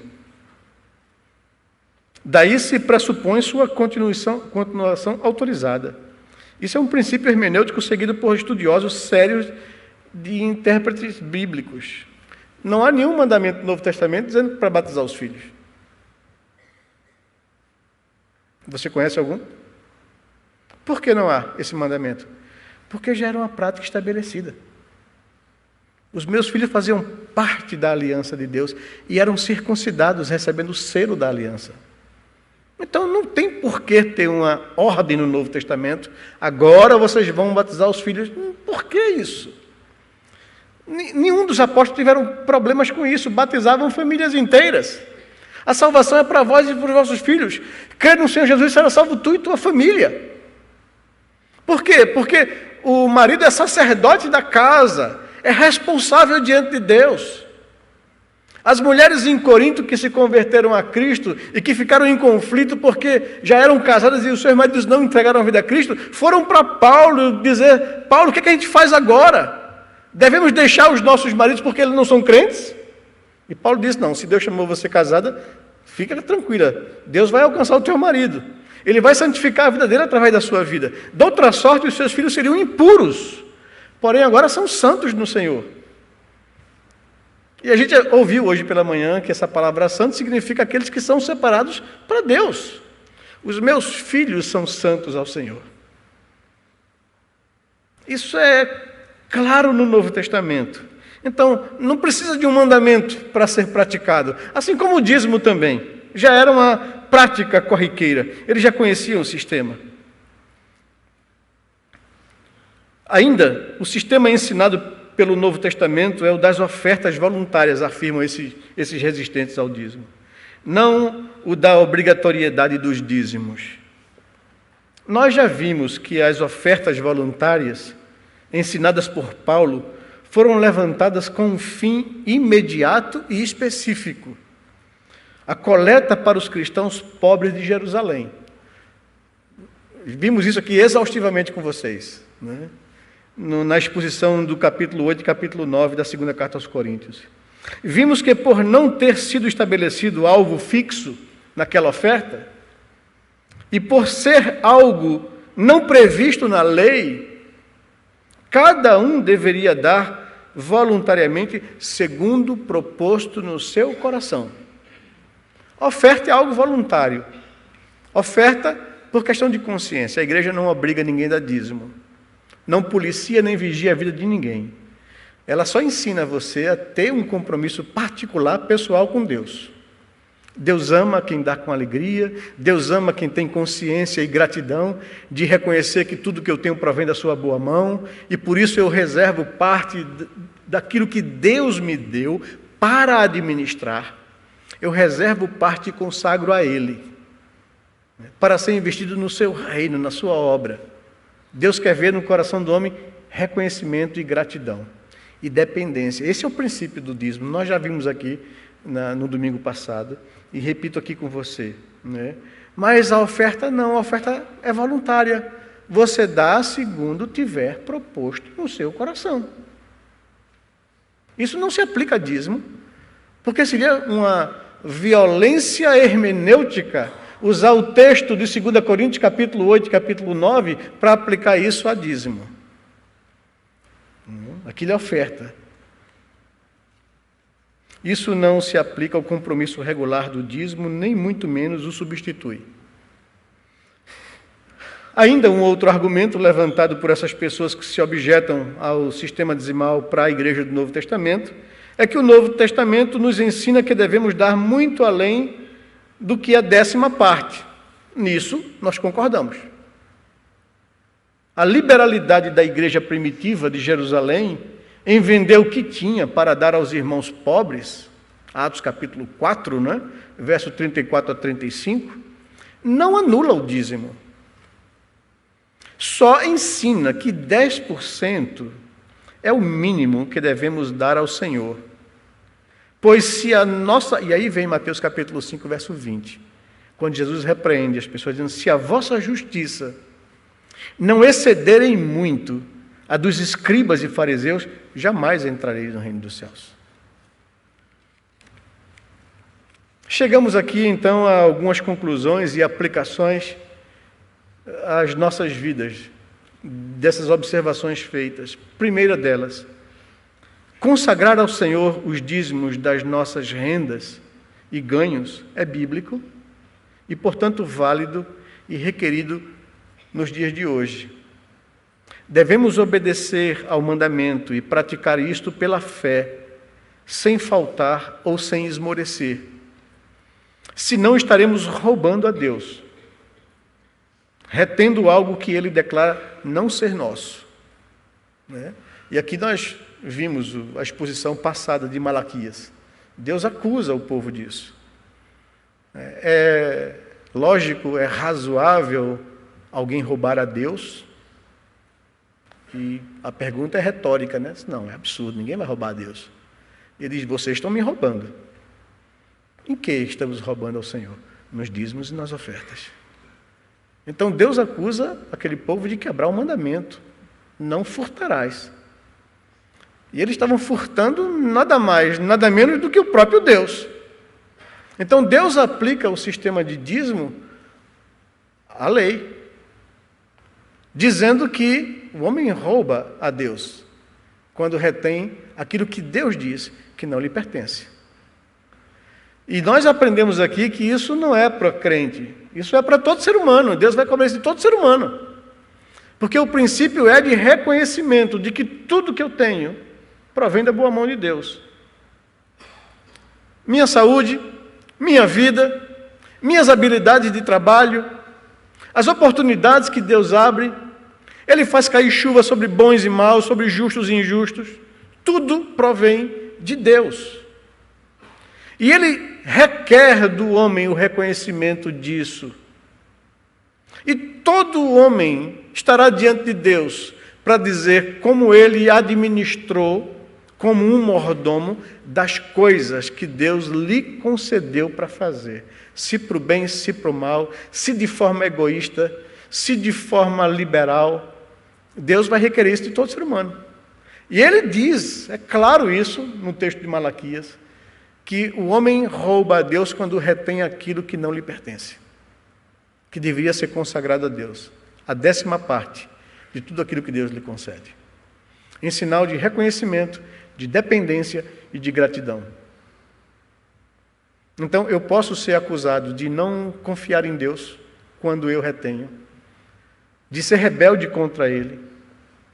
Daí se pressupõe sua continuação autorizada. Isso é um princípio hermenêutico seguido por estudiosos sérios de intérpretes bíblicos. Não há nenhum mandamento no Novo Testamento dizendo para batizar os filhos. Você conhece algum? Por que não há esse mandamento? Porque já era uma prática estabelecida. Os meus filhos faziam parte da aliança de Deus e eram circuncidados, recebendo o selo da aliança. Então não tem por que ter uma ordem no Novo Testamento. Agora vocês vão batizar os filhos. Por que isso? Nenhum dos apóstolos tiveram problemas com isso. Batizavam famílias inteiras. A salvação é para vós e para os vossos filhos. Crer no Senhor Jesus será salvo tu e tua família. Por quê? Porque o marido é sacerdote da casa, é responsável diante de Deus. As mulheres em Corinto que se converteram a Cristo e que ficaram em conflito porque já eram casadas e os seus maridos não entregaram a vida a Cristo, foram para Paulo dizer: Paulo, o que a gente faz agora? Devemos deixar os nossos maridos porque eles não são crentes? E Paulo disse: não, se Deus chamou você casada, fica tranquila, Deus vai alcançar o teu marido. Ele vai santificar a vida dele através da sua vida. De outra sorte, os seus filhos seriam impuros, porém agora são santos no Senhor. E a gente ouviu hoje pela manhã que essa palavra santo significa aqueles que são separados para Deus. Os meus filhos são santos ao Senhor. Isso é claro no Novo Testamento. Então, não precisa de um mandamento para ser praticado. Assim como o dízimo também. Já era uma prática corriqueira. Eles já conheciam o sistema. Ainda, o sistema ensinado pelo Novo Testamento é o das ofertas voluntárias, afirmam esses resistentes ao dízimo. Não o da obrigatoriedade dos dízimos. Nós já vimos que as ofertas voluntárias, ensinadas por Paulo, foram levantadas com um fim imediato e específico: a coleta para os cristãos pobres de Jerusalém. Vimos isso aqui exaustivamente com vocês, né? Na exposição do capítulo 8 e capítulo 9 da segunda carta aos Coríntios. Vimos que por não ter sido estabelecido alvo fixo naquela oferta, e por ser algo não previsto na lei, cada um deveria dar voluntariamente segundo proposto no seu coração. Oferta é algo voluntário. Oferta por questão de consciência. A igreja não obriga ninguém a dar dízimo. Não policia nem vigia a vida de ninguém. Ela só ensina você a ter um compromisso particular, pessoal com Deus. Deus ama quem dá com alegria, Deus ama quem tem consciência e gratidão de reconhecer que tudo que eu tenho provém da sua boa mão, e por isso eu reservo parte daquilo que Deus me deu para administrar. Eu reservo parte e consagro a Ele, para ser investido no seu reino, na sua obra. Deus quer ver no coração do homem reconhecimento e gratidão e dependência. Esse é o princípio do dízimo. Nós já vimos aqui no domingo passado e repito aqui com você, né? Mas a oferta não, a oferta é voluntária. Você dá segundo tiver proposto no seu coração. Isso não se aplica a dízimo. Porque seria uma violência hermenêutica usar o texto de 2 Coríntios, capítulo 8, capítulo 9, para aplicar isso a dízimo. Aquilo é oferta. Isso não se aplica ao compromisso regular do dízimo, nem muito menos o substitui. Ainda um outro argumento levantado por essas pessoas que se objetam ao sistema dizimal para a Igreja do Novo Testamento é que o Novo Testamento nos ensina que devemos dar muito além do que a 10ª parte. Nisso, nós concordamos. A liberalidade da igreja primitiva de Jerusalém em vender o que tinha para dar aos irmãos pobres, Atos capítulo 4, né? Verso 34 a 35, não anula o dízimo. Só ensina que 10% é o mínimo que devemos dar ao Senhor. Pois se a nossa... E aí vem Mateus capítulo 5, verso 20. Quando Jesus repreende as pessoas, dizendo, se a vossa justiça não excederem muito a dos escribas e fariseus, jamais entrareis no reino dos céus. Chegamos aqui, então, a algumas conclusões e aplicações às nossas vidas, dessas observações feitas. Primeira delas, consagrar ao Senhor os dízimos das nossas rendas e ganhos é bíblico e, portanto, válido e requerido nos dias de hoje. Devemos obedecer ao mandamento e praticar isto pela fé, sem faltar ou sem esmorecer. Senão estaremos roubando a Deus, retendo algo que Ele declara não ser nosso. E aqui nós vimos a exposição passada de Malaquias. Deus acusa o povo disso. É lógico, é razoável alguém roubar a Deus? E a pergunta é retórica, né? Não, é absurdo, ninguém vai roubar a Deus. Ele diz, vocês estão me roubando. Em que estamos roubando ao Senhor? Nos dízimos e nas ofertas. Então Deus acusa aquele povo de quebrar o mandamento. Não furtarás. E eles estavam furtando nada mais, nada menos do que o próprio Deus. Então Deus aplica o sistema de dízimo à lei, dizendo que o homem rouba a Deus quando retém aquilo que Deus diz que não lhe pertence. E nós aprendemos aqui que isso não é para crente, isso é para todo ser humano. Deus vai cobrar isso de todo ser humano. Porque o princípio é de reconhecimento de que tudo que eu tenho provém da boa mão de Deus. Minha saúde, minha vida, minhas habilidades de trabalho, as oportunidades que Deus abre, Ele faz cair chuva sobre bons e maus, sobre justos e injustos. Tudo provém de Deus. E Ele requer do homem o reconhecimento disso. E todo homem estará diante de Deus para dizer como ele administrou, como um mordomo, das coisas que Deus lhe concedeu para fazer. Se para o bem, se para o mal, se de forma egoísta, se de forma liberal. Deus vai requerer isso de todo ser humano. E Ele diz, é claro isso no texto de Malaquias, que o homem rouba a Deus quando retém aquilo que não lhe pertence, que deveria ser consagrado a Deus, a 10ª parte de tudo aquilo que Deus lhe concede, em sinal de reconhecimento, de dependência e de gratidão. Então, eu posso ser acusado de não confiar em Deus quando eu retenho, de ser rebelde contra Ele,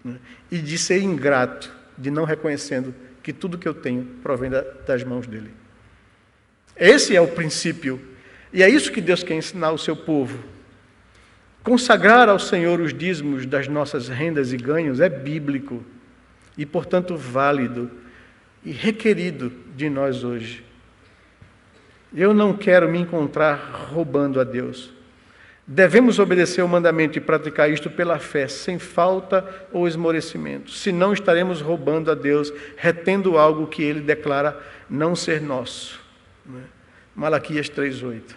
né, e de ser ingrato, de não reconhecendo que tudo que eu tenho provém das mãos dEle. Esse é o princípio, e é isso que Deus quer ensinar ao seu povo. Consagrar ao Senhor os dízimos das nossas rendas e ganhos é bíblico e, portanto, válido e requerido de nós hoje. Eu não quero me encontrar roubando a Deus. Devemos obedecer o mandamento e praticar isto pela fé, sem falta ou esmorecimento. Senão estaremos roubando a Deus, retendo algo que Ele declara não ser nosso. Malaquias 3:8.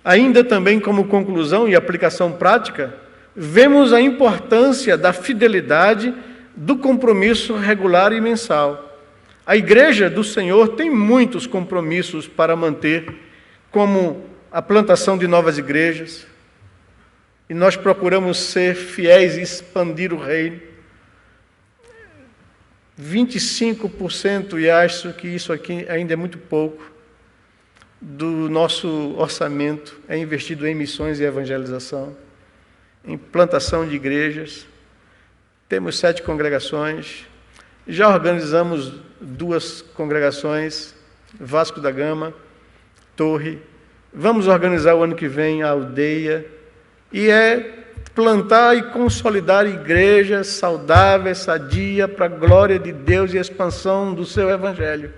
Ainda também como conclusão e aplicação prática, vemos a importância da fidelidade do compromisso regular e mensal. A igreja do Senhor tem muitos compromissos para manter, como a plantação de novas igrejas, e nós procuramos ser fiéis e expandir o reino. 25%, e acho que isso aqui ainda é muito pouco, do nosso orçamento é investido em missões e evangelização, em plantação de igrejas. Temos 7 congregações, já organizamos 2 congregações, Vasco da Gama, Torre. Vamos organizar o ano que vem a aldeia, e é plantar e consolidar igrejas saudáveis, sadia, para a glória de Deus e a expansão do seu evangelho.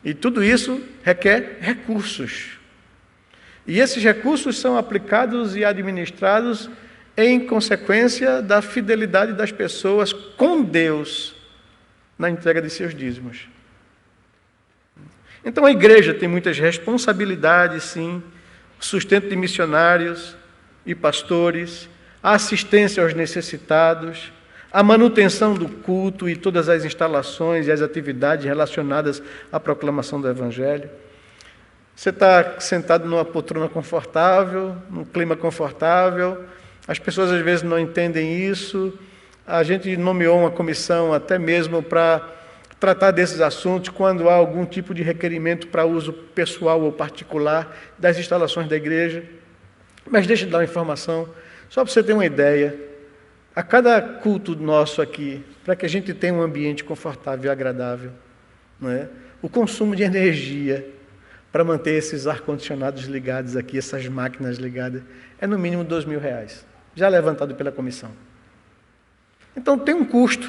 E tudo isso requer recursos. E esses recursos são aplicados e administrados em consequência da fidelidade das pessoas com Deus na entrega de seus dízimos. Então a igreja tem muitas responsabilidades, sim, sustento de missionários e pastores, a assistência aos necessitados, a manutenção do culto e todas as instalações e as atividades relacionadas à proclamação do Evangelho. Você está sentado numa poltrona confortável, num clima confortável, as pessoas às vezes não entendem isso, a gente nomeou uma comissão até mesmo para tratar desses assuntos quando há algum tipo de requerimento para uso pessoal ou particular das instalações da igreja. Mas deixa eu dar uma informação, só para você ter uma ideia. A cada culto nosso aqui, para que a gente tenha um ambiente confortável e agradável, não é? O consumo de energia para manter esses ar-condicionados ligados aqui, essas máquinas ligadas, é no mínimo R$2.000, já levantado pela comissão. Então tem um custo.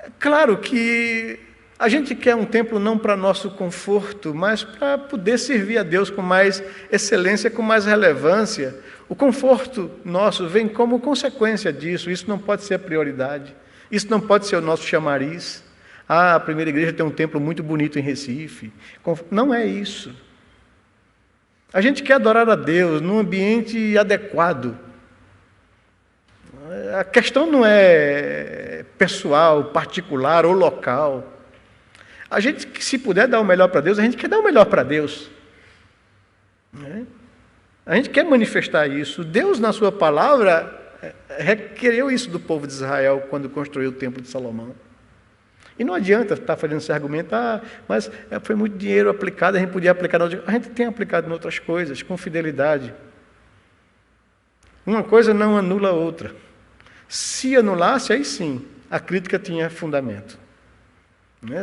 É claro que a gente quer um templo não para nosso conforto, mas para poder servir a Deus com mais excelência, com mais relevância. O conforto nosso vem como consequência disso, isso não pode ser a prioridade, isso não pode ser o nosso chamariz. A primeira igreja tem um templo muito bonito em Recife. Não é isso. A gente quer adorar a Deus num ambiente adequado. A questão não é pessoal, particular ou local. A gente, se puder dar o melhor para Deus, a gente quer dar o melhor para Deus. A gente quer manifestar isso. Deus, na sua palavra, requereu isso do povo de Israel quando construiu o templo de Salomão. E não adianta estar fazendo esse argumento, mas foi muito dinheiro aplicado, a gente podia aplicar em outras. A gente tem aplicado em outras coisas, com fidelidade. Uma coisa não anula a outra. Se anulasse, aí sim, a crítica tinha fundamento.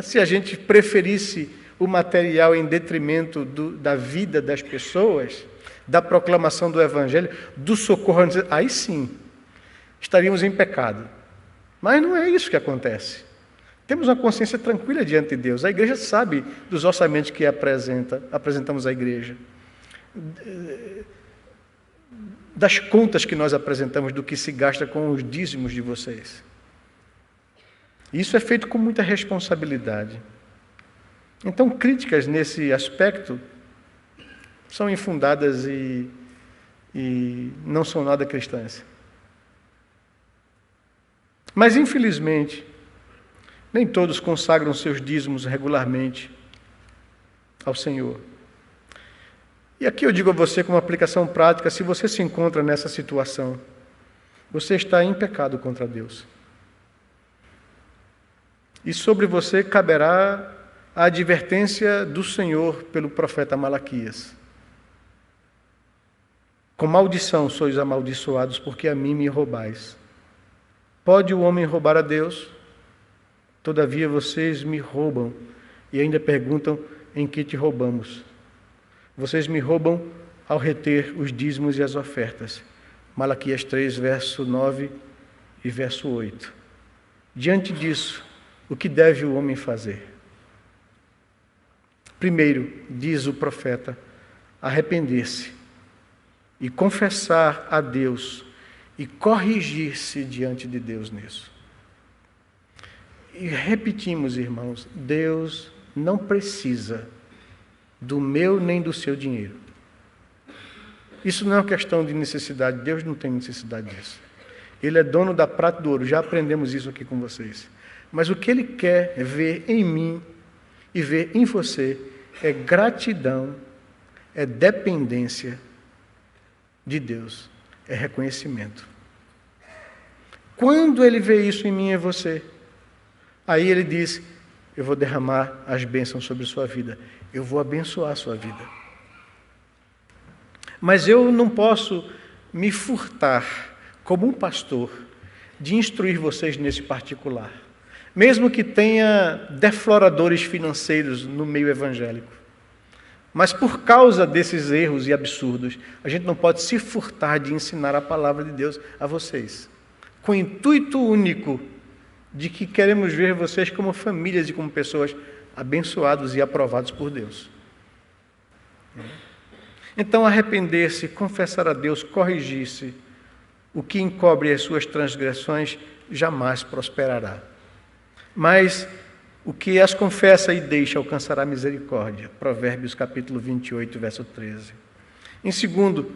Se a gente preferisse o material em detrimento da vida das pessoas, da proclamação do Evangelho, do socorro, aí sim, estaríamos em pecado. Mas não é isso que acontece. Temos uma consciência tranquila diante de Deus. A igreja sabe dos orçamentos que apresentamos à igreja, das contas que nós apresentamos do que se gasta com os dízimos de vocês. Isso é feito com muita responsabilidade. Então, críticas nesse aspecto são infundadas e não são nada cristãs. Mas, infelizmente, nem todos consagram seus dízimos regularmente ao Senhor. E aqui eu digo a você, como aplicação prática, se você se encontra nessa situação, você está em pecado contra Deus. E sobre você caberá a advertência do Senhor pelo profeta Malaquias. Com maldição sois amaldiçoados, porque a mim me roubais. Pode o homem roubar a Deus? Todavia vocês me roubam e ainda perguntam em que te roubamos. Vocês me roubam ao reter os dízimos e as ofertas. Malaquias 3, verso 9 e verso 8. Diante disso, o que deve o homem fazer? Primeiro, diz o profeta, arrepender-se e confessar a Deus e corrigir-se diante de Deus nisso. E repetimos, irmãos, Deus não precisa do meu nem do seu dinheiro. Isso não é uma questão de necessidade, Deus não tem necessidade disso. Ele é dono da prata e do ouro. Já aprendemos isso aqui com vocês. Mas o que Ele quer ver em mim e ver em você é gratidão, é dependência de Deus, é reconhecimento. Quando Ele vê isso em mim e em você, aí Ele diz: eu vou derramar as bênçãos sobre a sua vida, eu vou abençoar a sua vida. Mas eu não posso me furtar, como um pastor, de instruir vocês nesse particular, mesmo que tenha defloradores financeiros no meio evangélico. Mas por causa desses erros e absurdos, a gente não pode se furtar de ensinar a palavra de Deus a vocês, com o intuito único de que queremos ver vocês como famílias e como pessoas abençoados e aprovados por Deus. Então, arrepender-se, confessar a Deus, corrigir-se, o que encobre as suas transgressões jamais prosperará. Mas o que as confessa e deixa alcançará misericórdia. Provérbios capítulo 28, verso 13. Em segundo,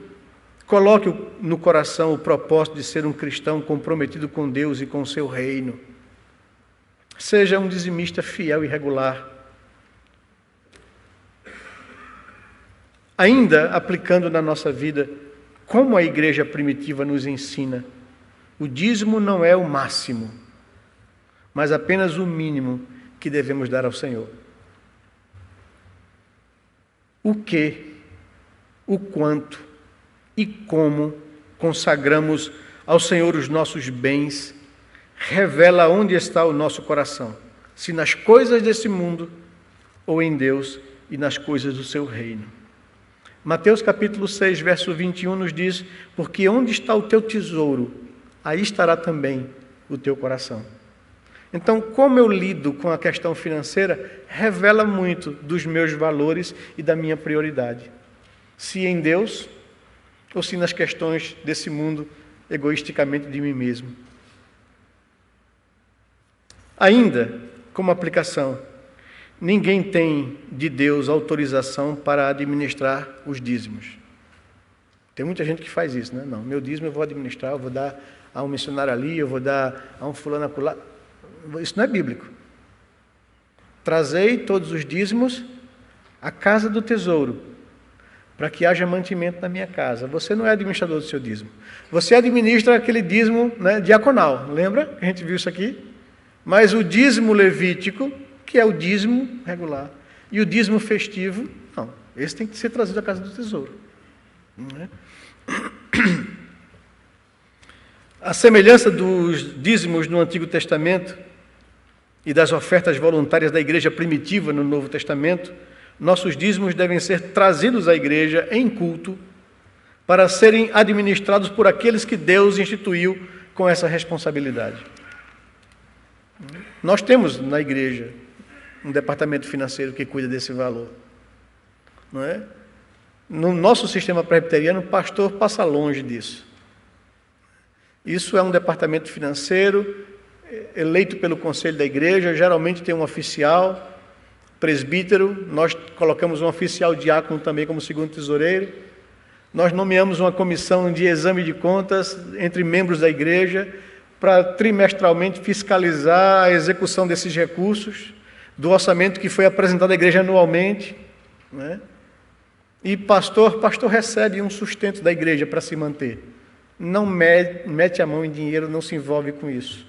coloque no coração o propósito de ser um cristão comprometido com Deus e com o seu reino. Seja um dizimista fiel e regular. Ainda aplicando na nossa vida, como a igreja primitiva nos ensina, o dízimo não é o máximo, mas apenas o mínimo que devemos dar ao Senhor. O que, o quanto e como consagramos ao Senhor os nossos bens revela onde está o nosso coração, se nas coisas desse mundo ou em Deus e nas coisas do seu reino. Mateus capítulo 6, verso 21 nos diz: porque onde está o teu tesouro, aí estará também o teu coração. Então, como eu lido com a questão financeira, revela muito dos meus valores e da minha prioridade. Se em Deus, ou se nas questões desse mundo, egoisticamente de mim mesmo. Ainda, como aplicação, ninguém tem de Deus autorização para administrar os dízimos. Tem muita gente que faz isso, né? Não, meu dízimo eu vou administrar, eu vou dar a um missionário ali, eu vou dar a um fulano acolá. Isso não é bíblico. Trazei todos os dízimos à casa do tesouro, para que haja mantimento na minha casa. Você não é administrador do seu dízimo. Você administra aquele dízimo, né, diaconal. Lembra que a gente viu isso aqui? Mas o dízimo levítico, que é o dízimo regular, e o dízimo festivo, não. Esse tem que ser trazido à casa do tesouro. Não é? A semelhança dos dízimos no Antigo Testamento e das ofertas voluntárias da igreja primitiva no Novo Testamento, nossos dízimos devem ser trazidos à igreja em culto para serem administrados por aqueles que Deus instituiu com essa responsabilidade. Nós temos na igreja um departamento financeiro que cuida desse valor. Não é? No nosso sistema presbiteriano, o pastor passa longe disso. Isso é um departamento financeiro eleito pelo conselho da igreja, geralmente tem um oficial, presbítero, nós colocamos um oficial diácono também como segundo tesoureiro, nós nomeamos uma comissão de exame de contas entre membros da igreja para trimestralmente fiscalizar a execução desses recursos, do orçamento que foi apresentado à igreja anualmente, né? E pastor recebe um sustento da igreja para se manter. Não mete a mão em dinheiro, não se envolve com isso.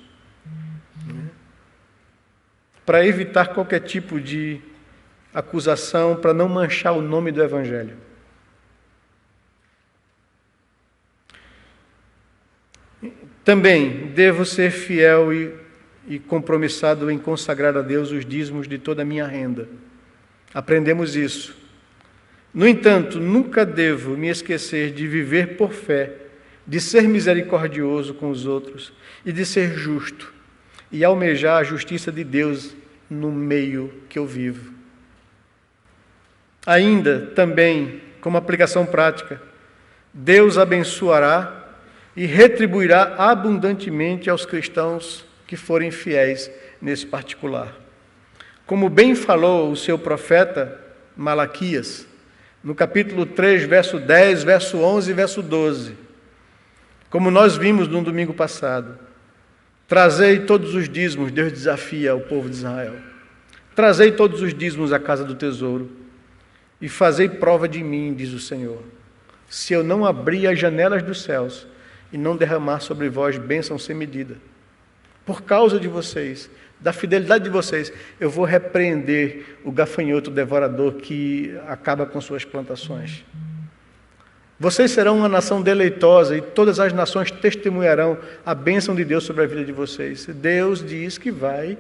Para evitar qualquer tipo de acusação, para não manchar o nome do Evangelho. Também devo ser fiel e compromissado em consagrar a Deus os dízimos de toda a minha renda. Aprendemos isso. No entanto, nunca devo me esquecer de viver por fé, de ser misericordioso com os outros e de ser justo e almejar a justiça de Deus no meio que eu vivo. Ainda, também, como aplicação prática, Deus abençoará e retribuirá abundantemente aos cristãos que forem fiéis nesse particular. Como bem falou o seu profeta Malaquias, no capítulo 3, verso 10, verso 11 e verso 12. Como nós vimos no domingo passado, trazei todos os dízimos, Deus desafia o povo de Israel. Trazei todos os dízimos à casa do tesouro e fazei prova de mim, diz o Senhor, se eu não abrir as janelas dos céus e não derramar sobre vós bênção sem medida. Por causa de vocês, da fidelidade de vocês, eu vou repreender o gafanhoto devorador que acaba com suas plantações. Vocês serão uma nação deleitosa e todas as nações testemunharão a bênção de Deus sobre a vida de vocês. Deus diz que vai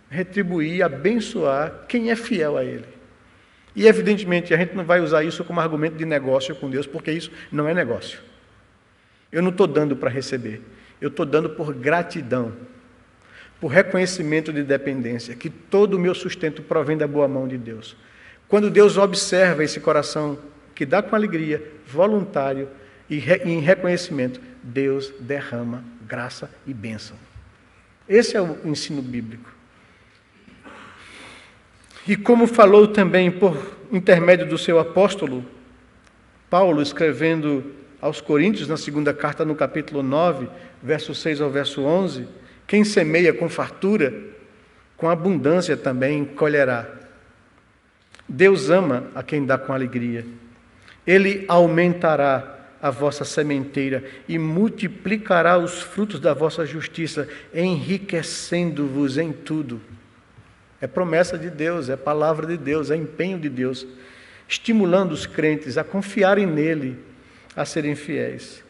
retribuir, abençoar quem é fiel a Ele. E evidentemente a gente não vai usar isso como argumento de negócio com Deus, porque isso não é negócio. Eu não estou dando para receber, eu estou dando por gratidão, por reconhecimento de dependência, que todo o meu sustento provém da boa mão de Deus. Quando Deus observa esse coração que dá com alegria, voluntário e em reconhecimento, Deus derrama graça e bênção. Esse é o ensino bíblico. E como falou também por intermédio do seu apóstolo, Paulo, escrevendo aos Coríntios, na segunda carta, no capítulo 9, verso 6 ao verso 11, quem semeia com fartura, com abundância também colherá. Deus ama a quem dá com alegria. Ele aumentará a vossa sementeira e multiplicará os frutos da vossa justiça, enriquecendo-vos em tudo. É promessa de Deus, é palavra de Deus, é empenho de Deus, estimulando os crentes a confiarem nele, a serem fiéis.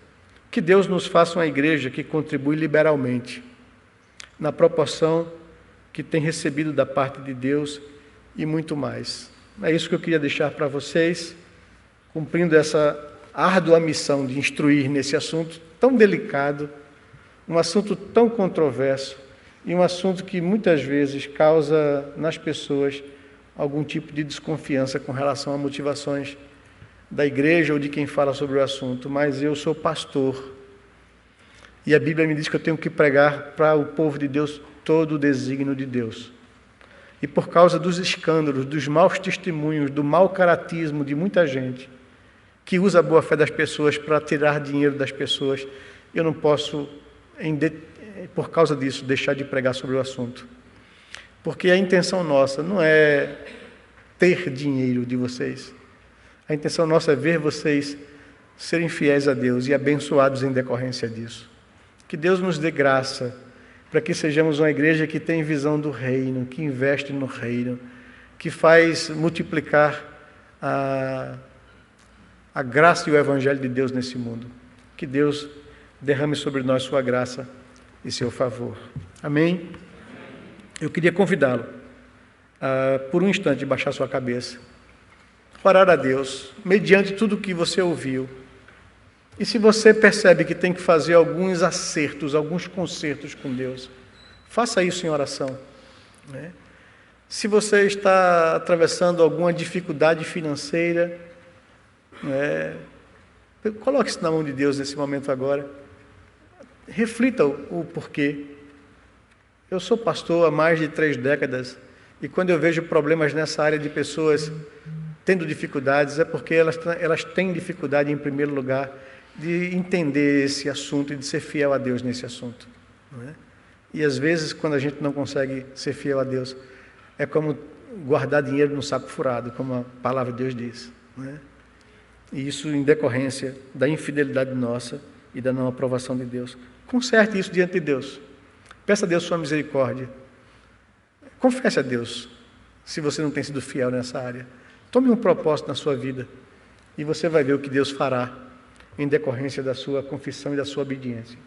Que Deus nos faça uma igreja que contribui liberalmente, na proporção que tem recebido da parte de Deus e muito mais. É isso que eu queria deixar para vocês, cumprindo essa árdua missão de instruir nesse assunto tão delicado, um assunto tão controverso e um assunto que muitas vezes causa nas pessoas algum tipo de desconfiança com relação a motivações da igreja ou de quem fala sobre o assunto. Mas eu sou pastor e a Bíblia me diz que eu tenho que pregar para o povo de Deus todo o desígnio de Deus. E por causa dos escândalos, dos maus testemunhos, do mau caratismo de muita gente que usa a boa-fé das pessoas para tirar dinheiro das pessoas, eu não posso, por causa disso, deixar de pregar sobre o assunto. Porque a intenção nossa não é ter dinheiro de vocês. A intenção nossa é ver vocês serem fiéis a Deus e abençoados em decorrência disso. Que Deus nos dê graça para que sejamos uma igreja que tem visão do reino, que investe no reino, que faz multiplicar a graça e o evangelho de Deus nesse mundo. Que Deus derrame sobre nós sua graça e seu favor. Amém? Eu queria convidá-lo por um instante baixar sua cabeça, orar a Deus, mediante tudo o que você ouviu. E se você percebe que tem que fazer alguns acertos, alguns consertos com Deus, faça isso em oração, né? Se você está atravessando alguma dificuldade financeira, coloque isso na mão de Deus nesse momento agora. Reflita o porquê. Eu sou pastor há mais de 3 décadas e quando eu vejo problemas nessa área de pessoas tendo dificuldades, é porque elas têm dificuldade, em primeiro lugar, de entender esse assunto e de ser fiel a Deus nesse assunto, não é? E às vezes, quando a gente não consegue ser fiel a Deus, é como guardar dinheiro num saco furado, como a palavra de Deus diz, não é? E isso em decorrência da infidelidade nossa e da não aprovação de Deus. Conserte isso diante de Deus. Peça a Deus sua misericórdia. Confesse a Deus se você não tem sido fiel nessa área. Tome um propósito na sua vida e você vai ver o que Deus fará em decorrência da sua confissão e da sua obediência.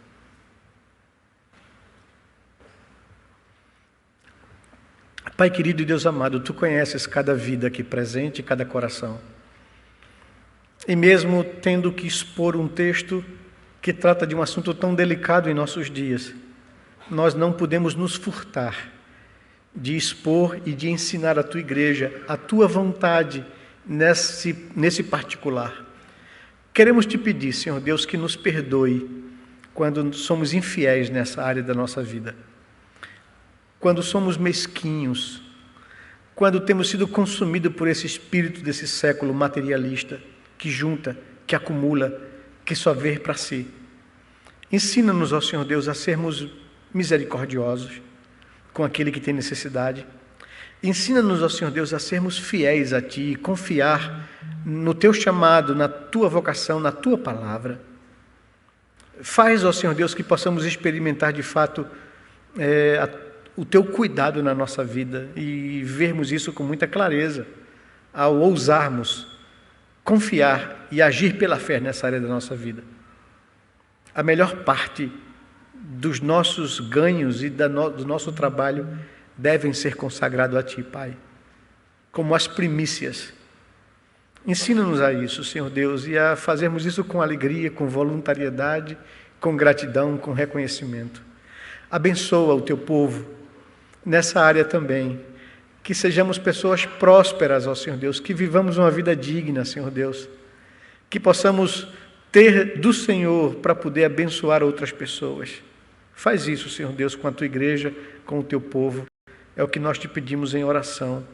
Pai querido e Deus amado, Tu conheces cada vida aqui presente, cada coração. E mesmo tendo que expor um texto que trata de um assunto tão delicado em nossos dias, nós não podemos nos furtar de expor e de ensinar à Tua igreja a Tua vontade nesse particular. Queremos Te pedir, Senhor Deus, que nos perdoe quando somos infiéis nessa área da nossa vida, quando somos mesquinhos, quando temos sido consumidos por esse espírito desse século materialista, que junta, que acumula, que só vê para si. Ensina-nos, ó Senhor Deus, a sermos misericordiosos com aquele que tem necessidade. Ensina-nos, ó Senhor Deus, a sermos fiéis a Ti, confiar no Teu chamado, na Tua vocação, na Tua palavra. Faz, ó Senhor Deus, que possamos experimentar de fato o Teu cuidado na nossa vida e vermos isso com muita clareza ao ousarmos confiar e agir pela fé nessa área da nossa vida. A melhor parte dos nossos ganhos e do nosso trabalho devem ser consagrados a Ti, Pai, como as primícias. Ensina-nos a isso, Senhor Deus, e a fazermos isso com alegria, com voluntariedade, com gratidão, com reconhecimento. Abençoa o Teu povo nessa área também, que sejamos pessoas prósperas, ó Senhor Deus, que vivamos uma vida digna, Senhor Deus, que possamos ter do Senhor para poder abençoar outras pessoas. Faz isso, Senhor Deus, com a Tua igreja, com o Teu povo. É o que nós Te pedimos em oração,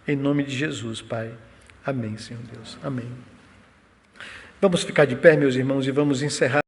em nome de Jesus, Pai. Amém, Senhor Deus. Amém. Vamos ficar de pé, meus irmãos, e vamos encerrar.